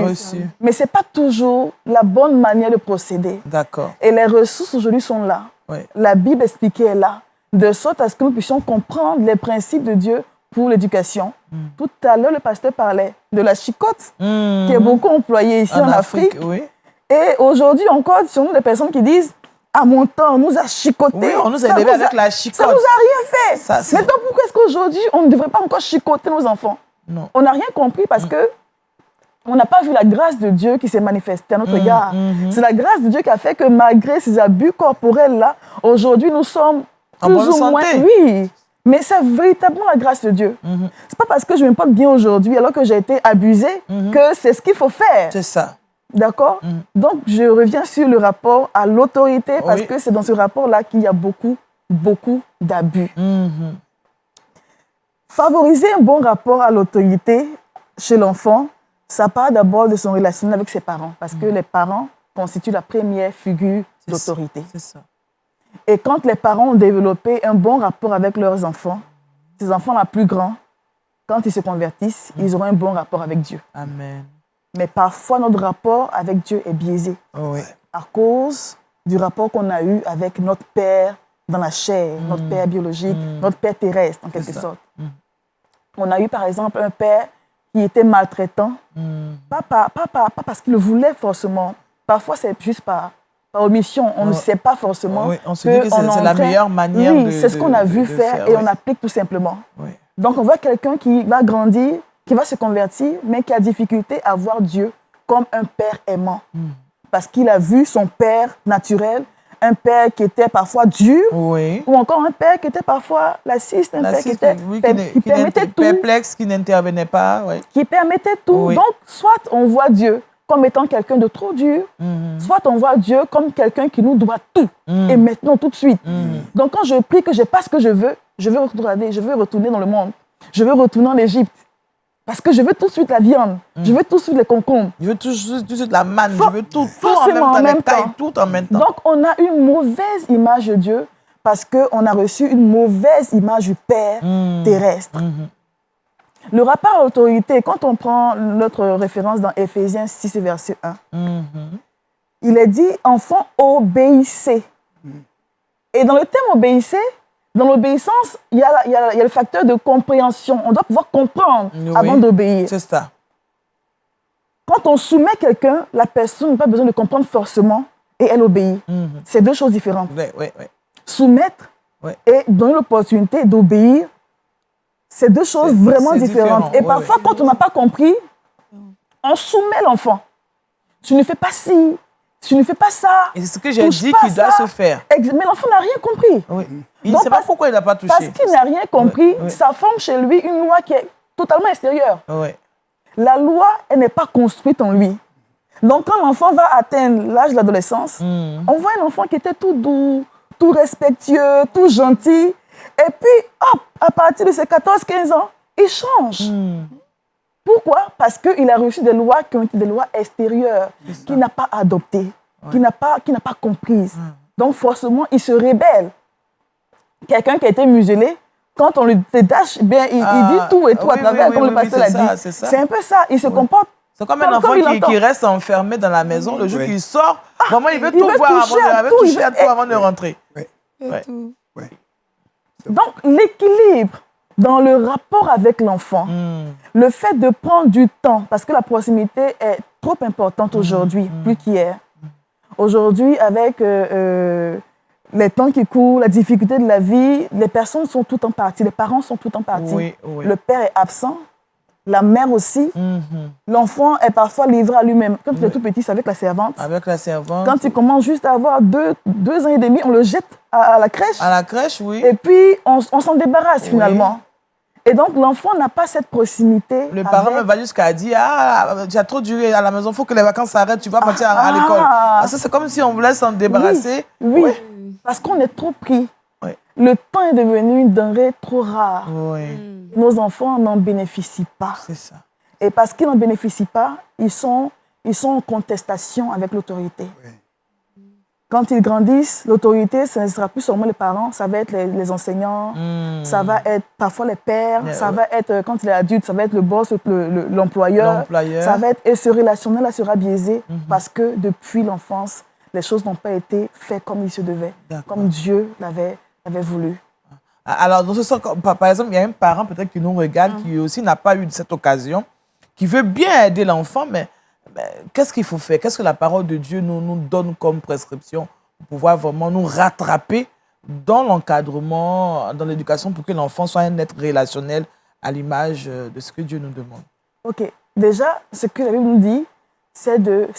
Mais ce n'est pas toujours la bonne manière de procéder. D'accord. Et les ressources aujourd'hui sont là. Oui. La Bible expliquée est là, de sorte à ce que nous puissions comprendre les principes de Dieu pour l'éducation. Tout à l'heure, le pasteur parlait de la chicotte, qui est beaucoup employée ici en Afrique. Oui. Et aujourd'hui encore, sur nous, des personnes qui disent « À mon temps, on nous a chicoté. Oui, on nous a élevés avec la chicotte. Ça ne nous a rien fait. Maintenant, pourquoi est-ce qu'aujourd'hui, on ne devrait pas encore chicoter nos enfants? Non. On n'a rien compris parce que on n'a pas vu la grâce de Dieu qui s'est manifestée à notre égard. C'est la grâce de Dieu qui a fait que malgré ces abus corporels-là, aujourd'hui, nous sommes plus ou moins... Oui, mais c'est véritablement la grâce de Dieu. C'est pas parce que je me porte bien aujourd'hui, alors que j'ai été abusée, que c'est ce qu'il faut faire. C'est ça. D'accord? Donc, je reviens sur le rapport à l'autorité, parce que c'est dans ce rapport-là qu'il y a beaucoup d'abus. Favoriser un bon rapport à l'autorité chez l'enfant, ça part d'abord de son relationnel avec ses parents, parce que les parents constituent la première figure d'autorité. C'est ça. Et quand les parents ont développé un bon rapport avec leurs enfants, ces enfants-là plus grands, quand ils se convertissent, ils auront un bon rapport avec Dieu. Amen. Mais parfois, notre rapport avec Dieu est biaisé à cause du rapport qu'on a eu avec notre Père dans la chair, notre Père biologique, notre Père terrestre, en quelque sorte. On a eu, par exemple, un père qui était maltraitant, pas parce qu'il le voulait forcément. Parfois, c'est juste par omission. On ne sait pas forcément. On se dit que c'est la meilleure manière de c'est ce qu'on a vu faire et on applique tout simplement. Donc, on voit quelqu'un qui va grandir, qui va se convertir, mais qui a difficulté à voir Dieu comme un père aimant. Parce qu'il a vu son père naturel, un père qui était parfois dur, ou encore un père qui était parfois lassiste, un père qui permettait tout. Perplexe, qui n'intervenait pas. Qui permettait tout. Donc, soit on voit Dieu comme étant quelqu'un de trop dur, soit on voit Dieu comme quelqu'un qui nous doit tout, et maintenant, tout de suite. Donc, quand je prie que je n'ai pas ce que je veux retourner dans le monde, je veux retourner en Égypte. Parce que je veux tout de suite la viande, je veux tout de suite les concombres. Je veux tout de suite la manne, je veux tout en même temps, tout en même temps. Donc, on a une mauvaise image de Dieu parce qu'on a reçu une mauvaise image du Père terrestre. Le rapport à l'autorité, quand on prend notre référence dans Éphésiens 6, verset 1, il est dit « Enfants, obéissez ». Et dans le thème « obéissez », dans l'obéissance, il y a le facteur de compréhension. On doit pouvoir comprendre avant d'obéir. C'est ça. Quand on soumet quelqu'un, la personne n'a pas besoin de comprendre forcément et elle obéit. C'est deux choses différentes. Soumettre et donner l'opportunité d'obéir, c'est deux choses vraiment différentes. Et parfois, quand on n'a pas compris, on soumet l'enfant. Tu ne fais pas ci, tu ne fais pas ça. Et c'est ce que j'ai dit qu'il doit se faire. Mais l'enfant n'a rien compris. Il ne sait pas pourquoi il n'a pas touché. Parce qu'il n'a rien compris, ça forme chez lui une loi qui est totalement extérieure. La loi, elle n'est pas construite en lui. Donc, quand l'enfant va atteindre l'âge de l'adolescence, on voit un enfant qui était tout doux, tout respectueux, tout gentil. Et puis, hop, à partir de ses 14-15 ans, il change. Pourquoi? Parce qu'il a reçu des lois qui ont été des lois extérieures, qu'il n'a pas adoptées, qu'il n'a pas comprises. Donc, forcément, il se rébelle. Quelqu'un qui a été muselé, quand on lui détache, il dit tout et tout à travers, comme le pasteur l'a dit. C'est un peu ça. Il se comporte. C'est comme un enfant qui reste enfermé dans la maison. Le jour qu'il sort, vraiment, il veut tout voir avant de rentrer. Donc, l'équilibre dans le rapport avec l'enfant, le fait de prendre du temps, parce que la proximité est trop importante aujourd'hui, plus qu'hier. Aujourd'hui, avec les temps qui courent, la difficulté de la vie, les personnes sont toutes en partie, les parents sont tous en partie. Le père est absent, la mère aussi. L'enfant est parfois livré à lui-même. Quand il est tout petit, c'est avec la servante. Avec la servante. Quand il commence juste à avoir 2 ans et demi, on le jette à la crèche. À la crèche, oui. Et puis, on s'en débarrasse finalement. Et donc, l'enfant n'a pas cette proximité. Le parent me va jusqu'à dire « Ah, tu as trop duré à la maison, il faut que les vacances s'arrêtent, tu vas partir à l'école. » C'est comme si on voulait s'en débarrasser. Oui. Parce qu'on est trop pris. Le temps est devenu une denrée trop rare. Nos enfants n'en bénéficient pas. C'est ça. Et parce qu'ils n'en bénéficient pas, ils sont en contestation avec l'autorité. Quand ils grandissent, l'autorité, ce ne sera plus seulement les parents, ça va être les enseignants, ça va être parfois les pères, ça va être, quand il est adulte, ça va être le boss, l'employeur. Ça va être, et ce relationnel-là sera biaisé parce que depuis l'enfance, les choses n'ont pas été faites comme il se devait, comme Dieu l'avait voulu. Alors, dans ce sens, par exemple, il y a un parent peut-être qui nous regarde, qui aussi n'a pas eu cette occasion, qui veut bien aider l'enfant, mais qu'est-ce qu'il faut faire? Qu'est-ce que la parole de Dieu nous donne comme prescription pour pouvoir vraiment nous rattraper dans l'encadrement, dans l'éducation, pour que l'enfant soit un être relationnel à l'image de ce que Dieu nous demande? Ok. Déjà, ce que la Bible nous dit, c'est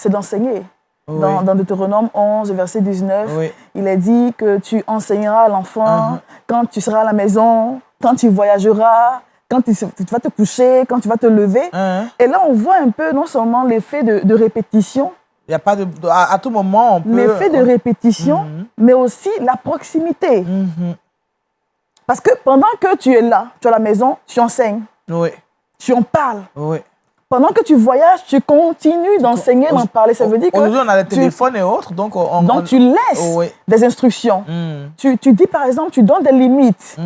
d'enseigner. Oui. Dans Deutéronome 11, verset 19, il est dit que tu enseigneras à l'enfant quand tu seras à la maison, quand tu voyageras, quand tu vas te coucher, quand tu vas te lever. Et là, on voit un peu non seulement l'effet de répétition. Il n'y a pas à tout moment, on peut... L'effet de répétition, mais aussi la proximité. Parce que pendant que tu es là, tu es à la maison, tu enseignes. Tu en parles. Pendant que tu voyages, tu continues d'enseigner, d'en parler. Ça veut dire que... Aujourd'hui, on a les téléphones et autres, donc... Donc, tu laisses des instructions. Tu dis, par exemple, tu donnes des limites.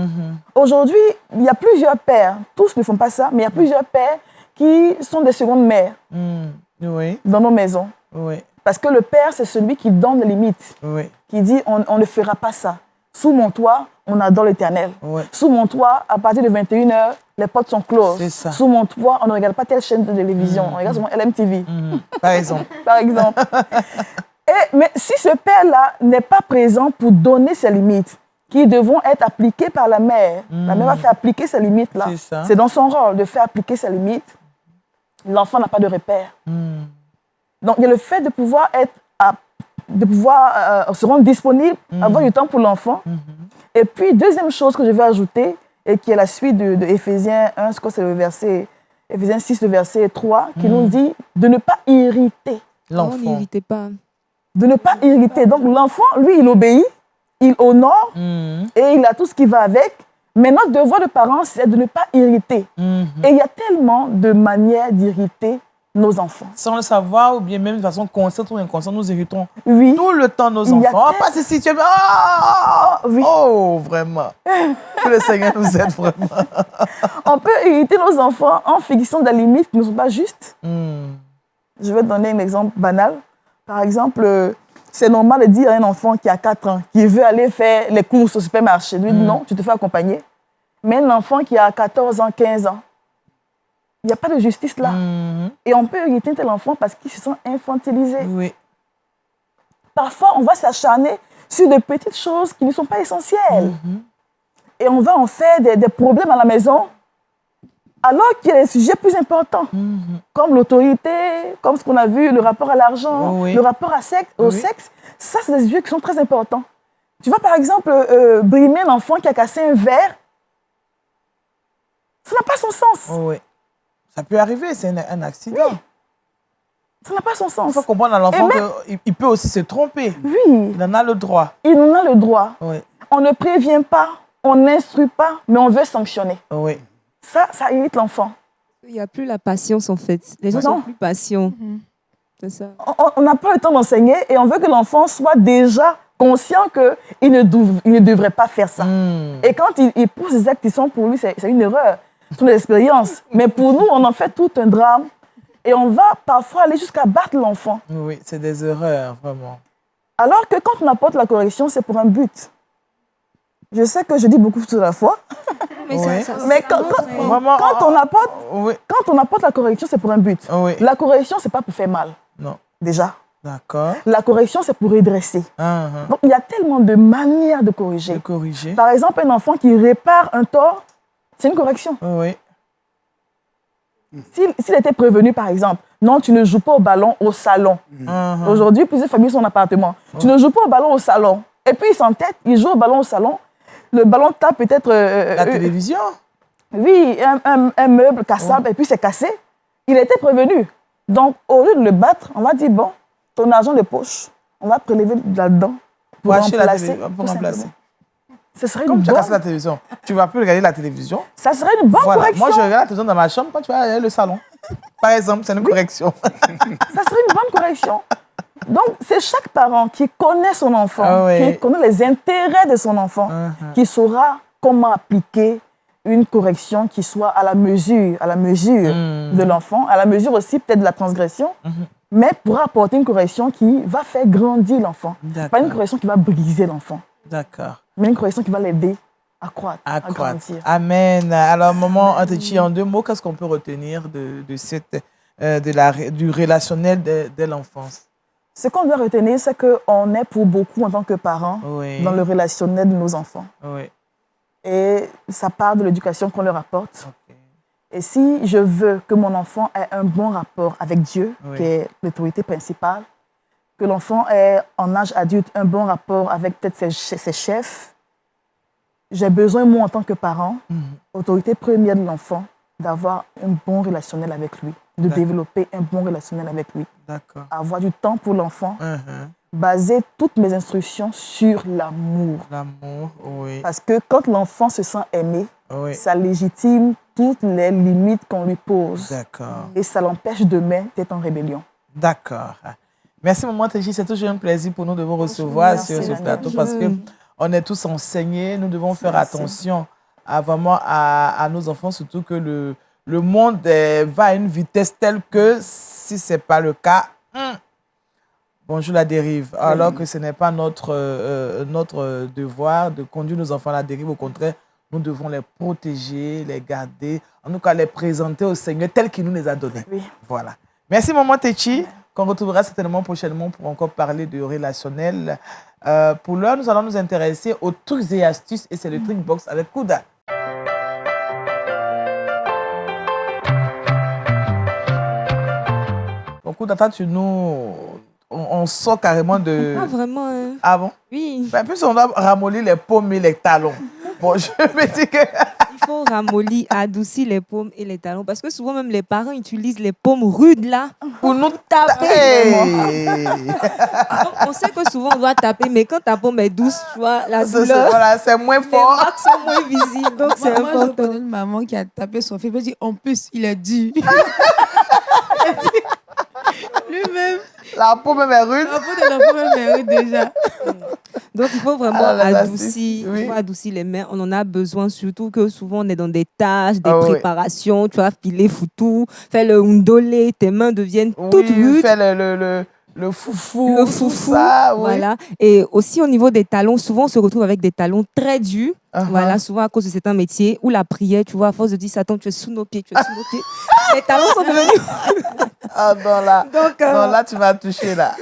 Aujourd'hui, il y a plusieurs pères. Tous ne font pas ça, mais il y a plusieurs pères qui sont des secondes mères dans nos maisons. Parce que le père, c'est celui qui donne des limites, qui dit, on ne fera pas ça. Sous mon toit, on adore l'Éternel. Sous mon toit, à partir de 21h, les portes sont closes. Sous mon toit, on ne regarde pas telle chaîne de télévision. On regarde seulement LMTV. Par exemple. Par exemple. Mais si ce père-là n'est pas présent pour donner ses limites, qui devront être appliquées par la mère va faire appliquer ses limites-là. C'est dans son rôle de faire appliquer ses limites. L'enfant n'a pas de repère. Donc, il y a le fait de pouvoir se rendre disponible, avoir du temps pour l'enfant. Et puis, deuxième chose que je vais ajouter, et qui est la suite de Éphésiens 1, je crois que c'est le verset, Éphésiens 6, le verset 3, qui nous dit de ne pas irriter l'enfant. N'irritez pas. De ne pas irriter. Donc, l'enfant, lui, il obéit, il honore, et il a tout ce qui va avec. Mais notre devoir de parents, c'est de ne pas irriter. Et il y a tellement de manières d'irriter nos enfants. Sans le savoir, ou bien même de façon consciente ou inconsciente, nous irritons tout le temps nos enfants. Pas si tu es... Oh, vraiment. Que le Seigneur nous aide vraiment. On peut irriter nos enfants en fixant des limites qui ne sont pas justes. Je vais te donner un exemple banal. Par exemple, c'est normal de dire à un enfant qui a 4 ans, qui veut aller faire les courses au supermarché, lui dit non, tu te fais accompagner. Mais un enfant qui a 14 ans, 15 ans, il n'y a pas de justice là. Et on peut irriter tel enfant parce qu'il se sent infantilisé. Parfois, on va s'acharner sur de petites choses qui ne sont pas essentielles. Et on va en faire des problèmes à la maison, alors qu'il y a des sujets plus importants, comme l'autorité, comme ce qu'on a vu, le rapport à l'argent, le rapport au sexe. Ça, c'est des sujets qui sont très importants. Tu vas, par exemple, brimer un enfant qui a cassé un verre. Ça n'a pas son sens. Ça peut arriver, c'est un accident. Ça n'a pas son sens. Il faut comprendre à l'enfant qu'il peut aussi se tromper. Il en a le droit. Il en a le droit. On ne prévient pas, on n'instruit pas, mais on veut sanctionner. Ça irrite l'enfant. Il n'y a plus la patience, en fait. Les gens sont plus patients. C'est ça. On n'a pas le temps d'enseigner et on veut que l'enfant soit déjà conscient qu'il ne devrait pas faire ça. Et quand il pousse des actes qui sont pour lui, c'est une erreur. C'est une expérience. Mais pour nous, on en fait tout un drame. Et on va parfois aller jusqu'à battre l'enfant. Oui, c'est des erreurs, vraiment. Alors que quand on apporte la correction, c'est pour un but. Je sais que je dis beaucoup tout à la fois. Mais quand on apporte la correction, c'est pour un but. La correction, ce n'est pas pour faire mal. Non. Déjà. D'accord. La correction, c'est pour redresser. Donc, il y a tellement de manières de corriger. Par exemple, un enfant qui répare un tort, c'est une correction. S'il était prévenu, par exemple, non, tu ne joues pas au ballon au salon. Aujourd'hui, plusieurs familles sont en appartement. Tu ne joues pas au ballon au salon. Et puis, il s'entête, il joue au ballon au salon. Le ballon tape peut-être... la télévision. Oui, un meuble cassable, et puis c'est cassé. Il était prévenu. Donc, au lieu de le battre, on va dire, bon, ton argent de poche, on va prélever là-dedans pour remplacer. Ce serait comme une tu as cassé la télévision, tu ne vas plus regarder la télévision. Ça serait une bonne correction. Moi, je regarde la télévision dans ma chambre quand tu vas aller au salon. Par exemple, c'est une correction. Ça serait une bonne correction. Donc, c'est chaque parent qui connaît son enfant, qui connaît les intérêts de son enfant, qui saura comment appliquer une correction qui soit à la mesure de l'enfant, à la mesure aussi peut-être de la transgression, mais pour apporter une correction qui va faire grandir l'enfant. Pas une correction qui va briser l'enfant. D'accord. Mais une correction qui va l'aider à croître, à grandir. Amen. Alors, maman Antechi, en 2 mots, qu'est-ce qu'on peut retenir du relationnel de l'enfance? Ce qu'on doit retenir, c'est qu'on est pour beaucoup en tant que parents dans le relationnel de nos enfants. Oui. Et ça part de l'éducation qu'on leur apporte. Et si je veux que mon enfant ait un bon rapport avec Dieu, qui est l'autorité principale, que l'enfant ait en âge adulte un bon rapport avec peut-être ses chefs, j'ai besoin, moi, en tant que parent, autorité première de l'enfant, d'avoir un bon relationnel avec lui, de développer un bon relationnel avec lui. Avoir du temps pour l'enfant, baser toutes mes instructions sur l'amour. L'amour, oui. Parce que quand l'enfant se sent aimé, ça légitime toutes les limites qu'on lui pose. D'accord. Et ça l'empêche demain d'être en rébellion. D'accord. Merci, maman Techi. C'est toujours un plaisir pour nous de vous recevoir sur ce plateau parce qu'on est tous enseignés. Nous devons faire attention à nos enfants, surtout que le monde va à une vitesse telle que si ce n'est pas le cas, bonjour la dérive. Alors que ce n'est pas notre devoir de conduire nos enfants à la dérive. Au contraire, nous devons les protéger, les garder, en tout cas les présenter au Seigneur tel qu'il nous les a donnés. Voilà. Merci, maman Techi, qu'on retrouvera certainement prochainement pour encore parler de relationnel. Pour l'heure, nous allons nous intéresser aux trucs et astuces et c'est le Trick Box avec Kouda. Donc, Kouda, on sort carrément de... Ah, vraiment? Ah bon? Oui. En plus, on doit ramollir les paumes et les talons. Bon, je me dis que... Il faut ramollir, adoucir les paumes et les talons. Parce que souvent, même les parents utilisent les paumes rudes, là, pour nous taper. Donc, on sait que souvent, on doit taper, mais quand ta paume est douce, tu vois, la douleur... Voilà, c'est moins fort. Les marques sont moins visibles, donc c'est important. Moi, je connais une maman qui a tapé son fils. Elle dit, en plus, il est dur. Lui-même. La peau même est rude. La peau de l'enfant même est rude déjà. Donc, il faut vraiment adoucir les mains. On en a besoin, surtout que souvent, on est dans des tâches, des préparations. Tu vois, filer, foutou, faire le ndolé, tes mains deviennent toutes rudes. Faire le foufou. Le foufou, ça, voilà. Et aussi, au niveau des talons, souvent, on se retrouve avec des talons très durs. Voilà, souvent à cause de certains métiers où la prière, tu vois, à force de dire Satan, tu es sous nos pieds, les talons sont devenus... Ah non, là. Donc, non, là, tu vas toucher, là.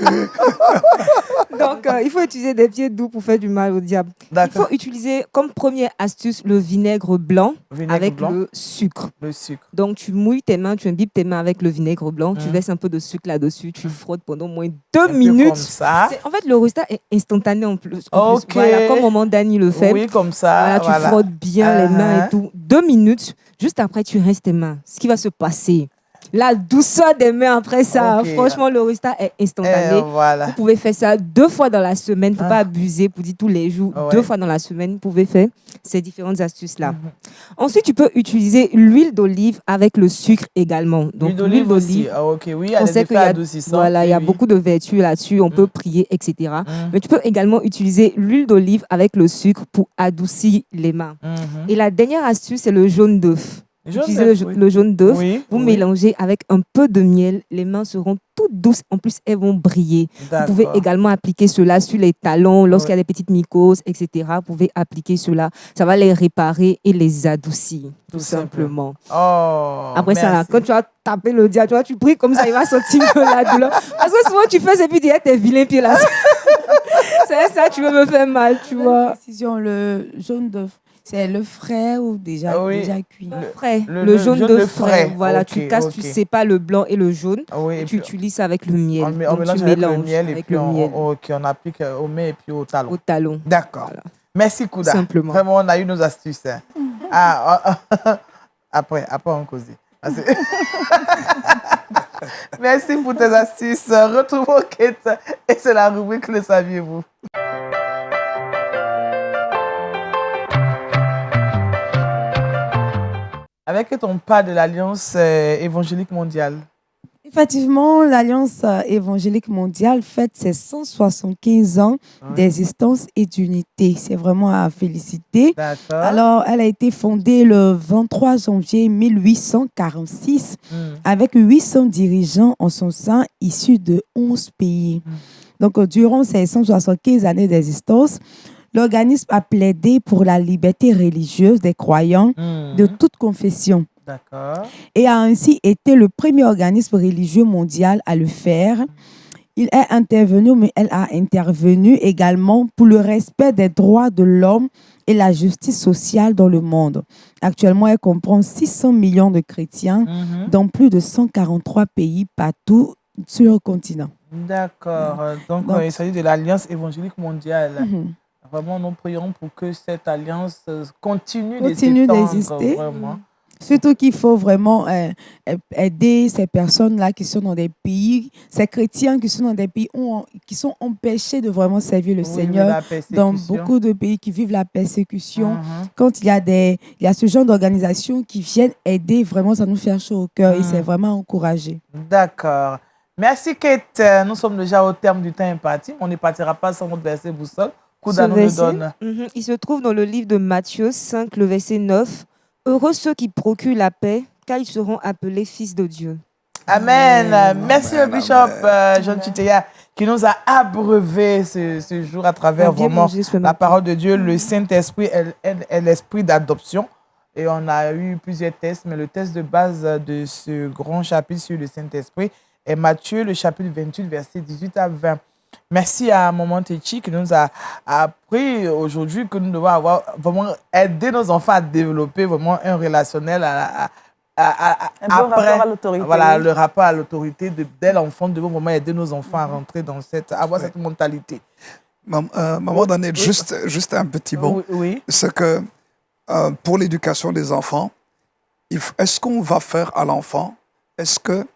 Donc, il faut utiliser des pieds doux pour faire du mal au diable. Il faut utiliser, comme première astuce, le vinaigre blanc avec le sucre. Le sucre. Donc, tu mouilles tes mains, tu imbibes tes mains avec le vinaigre blanc, tu verses un peu de sucre là-dessus, tu frottes pendant au moins 2 minutes. Comme ça. En fait, le résultat est instantané en plus. Voilà, comme maman Dani le fait. Oui, comme ça. Voilà, tu frottes bien les mains et tout. 2 minutes, juste après, tu rinces tes mains. Ce qui va se passer, la douceur des mains après ça, franchement, le résultat est instantané. Vous pouvez faire ça 2 fois dans la semaine. Il ne faut pas abuser pour dire tous les jours. 2 fois dans la semaine, vous pouvez faire ces différentes astuces-là. Ensuite, tu peux utiliser l'huile d'olive avec le sucre également. Donc, l'huile d'olive, on sait qu'il y a, il y a beaucoup de vertus là-dessus. On peut prier, etc. Mais tu peux également utiliser l'huile d'olive avec le sucre pour adoucir les mains. Et la dernière astuce, c'est le jaune d'œuf. Utilisez le jaune d'œuf, vous mélangez avec un peu de miel, les mains seront toutes douces, en plus elles vont briller. Vous pouvez également appliquer cela sur les talons, lorsqu'il y a des petites mycoses, etc. Vous pouvez appliquer cela, ça va les réparer et les adoucir, tout simplement. Après ça, là, quand tu vas taper le diable, tu vois, tu pries comme ça, il va sortir la douleur. Parce que souvent tu fais et puis tu dis, t'es vilain pied là. C'est ça, tu veux me faire mal, tu vois. Précision, le jaune d'œuf. C'est le frais ou déjà cuit? Le jaune d'œuf frais. Voilà, tu casses, tu sépares le blanc et le jaune. Et tu utilises ça avec le miel. On mélange avec le miel et puis on applique au mains et puis au talon. Au talon. D'accord. Voilà. Merci, Kouda. Simplement. Vraiment, on a eu nos astuces. Après, on cause. Merci pour tes astuces. Retrouvons Kate et c'est la rubrique Le saviez-vous? Avec on parle de l'Alliance évangélique mondiale. Effectivement, l'Alliance évangélique mondiale fête ses 175 ans d'existence et d'unité. C'est vraiment à féliciter. Alors, elle a été fondée le 23 janvier 1846 avec 800 dirigeants en son sein issus de 11 pays. Donc, durant ces 175 années d'existence, l'organisme a plaidé pour la liberté religieuse des croyants de toute confession. Et a ainsi été le premier organisme religieux mondial à le faire. Il est intervenu, mais elle a intervenu également pour le respect des droits de l'homme et la justice sociale dans le monde. Actuellement, elle comprend 600 millions de chrétiens dans plus de 143 pays partout sur le continent. D'accord. Donc, il s'agit de l'Alliance évangélique mondiale. Vraiment, nous prions pour que cette alliance continue d'exister. Surtout qu'il faut vraiment aider ces personnes-là qui sont dans des pays, ces chrétiens qui sont dans des pays qui sont empêchés de vraiment servir le Seigneur. Dans beaucoup de pays qui vivent la persécution, quand il y a ce genre d'organisations qui viennent aider, vraiment, ça nous fait chaud au cœur et c'est vraiment encouragé. D'accord. Merci Kate. Nous sommes déjà au terme du temps imparti. On ne partira pas sans notre verset boussole. Il se trouve dans le livre de Matthieu 5, le verset 9. Heureux ceux qui procurent la paix, car ils seront appelés fils de Dieu. Amen. Merci au bishop John Chiteya qui nous a abreuvé ce jour à travers vraiment la parole de Dieu. Le Saint-Esprit est l'esprit d'adoption. Et on a eu plusieurs tests, mais le test de base de ce grand chapitre sur le Saint-Esprit est Matthieu, le chapitre 28, versets 18 à 20. Merci à Maman Techi qui nous a appris aujourd'hui que nous devons avoir vraiment aider nos enfants à développer vraiment un relationnel rapport à l'autorité. Voilà, le rapport à l'autorité dès l'enfant. Nous devons vraiment aider nos enfants à rentrer dans avoir cette mentalité. Maman Daniel, juste un petit mot. Oui. C'est que pour l'éducation des enfants, est-ce qu'on va faire à l'enfant, est-ce que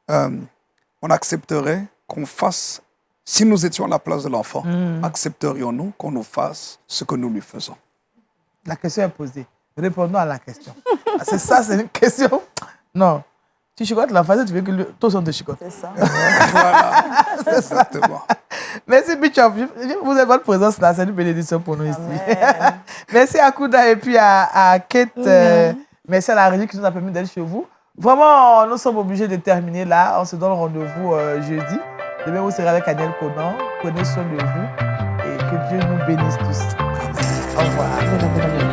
on accepterait qu'on fasse, si nous étions à la place de l'enfant, accepterions-nous qu'on nous fasse ce que nous lui faisons? La question est posée. Répondons à la question. C'est ça, c'est une question. Non. Tu chicotes l'enfant, tu veux que toi aussi on te chicote. C'est ça. Voilà. C'est exactement. Merci Bishop. Vous avez votre présence là, c'est une bénédiction pour nous ici. Merci à Kouda et puis à Kate. Merci à la régie qui nous a permis d'être chez vous. Vraiment, nous sommes obligés de terminer là. On se donne rendez-vous jeudi. Demain, vous serez avec Daniel Conan. Prenez soin de vous et que Dieu nous bénisse tous. Au revoir.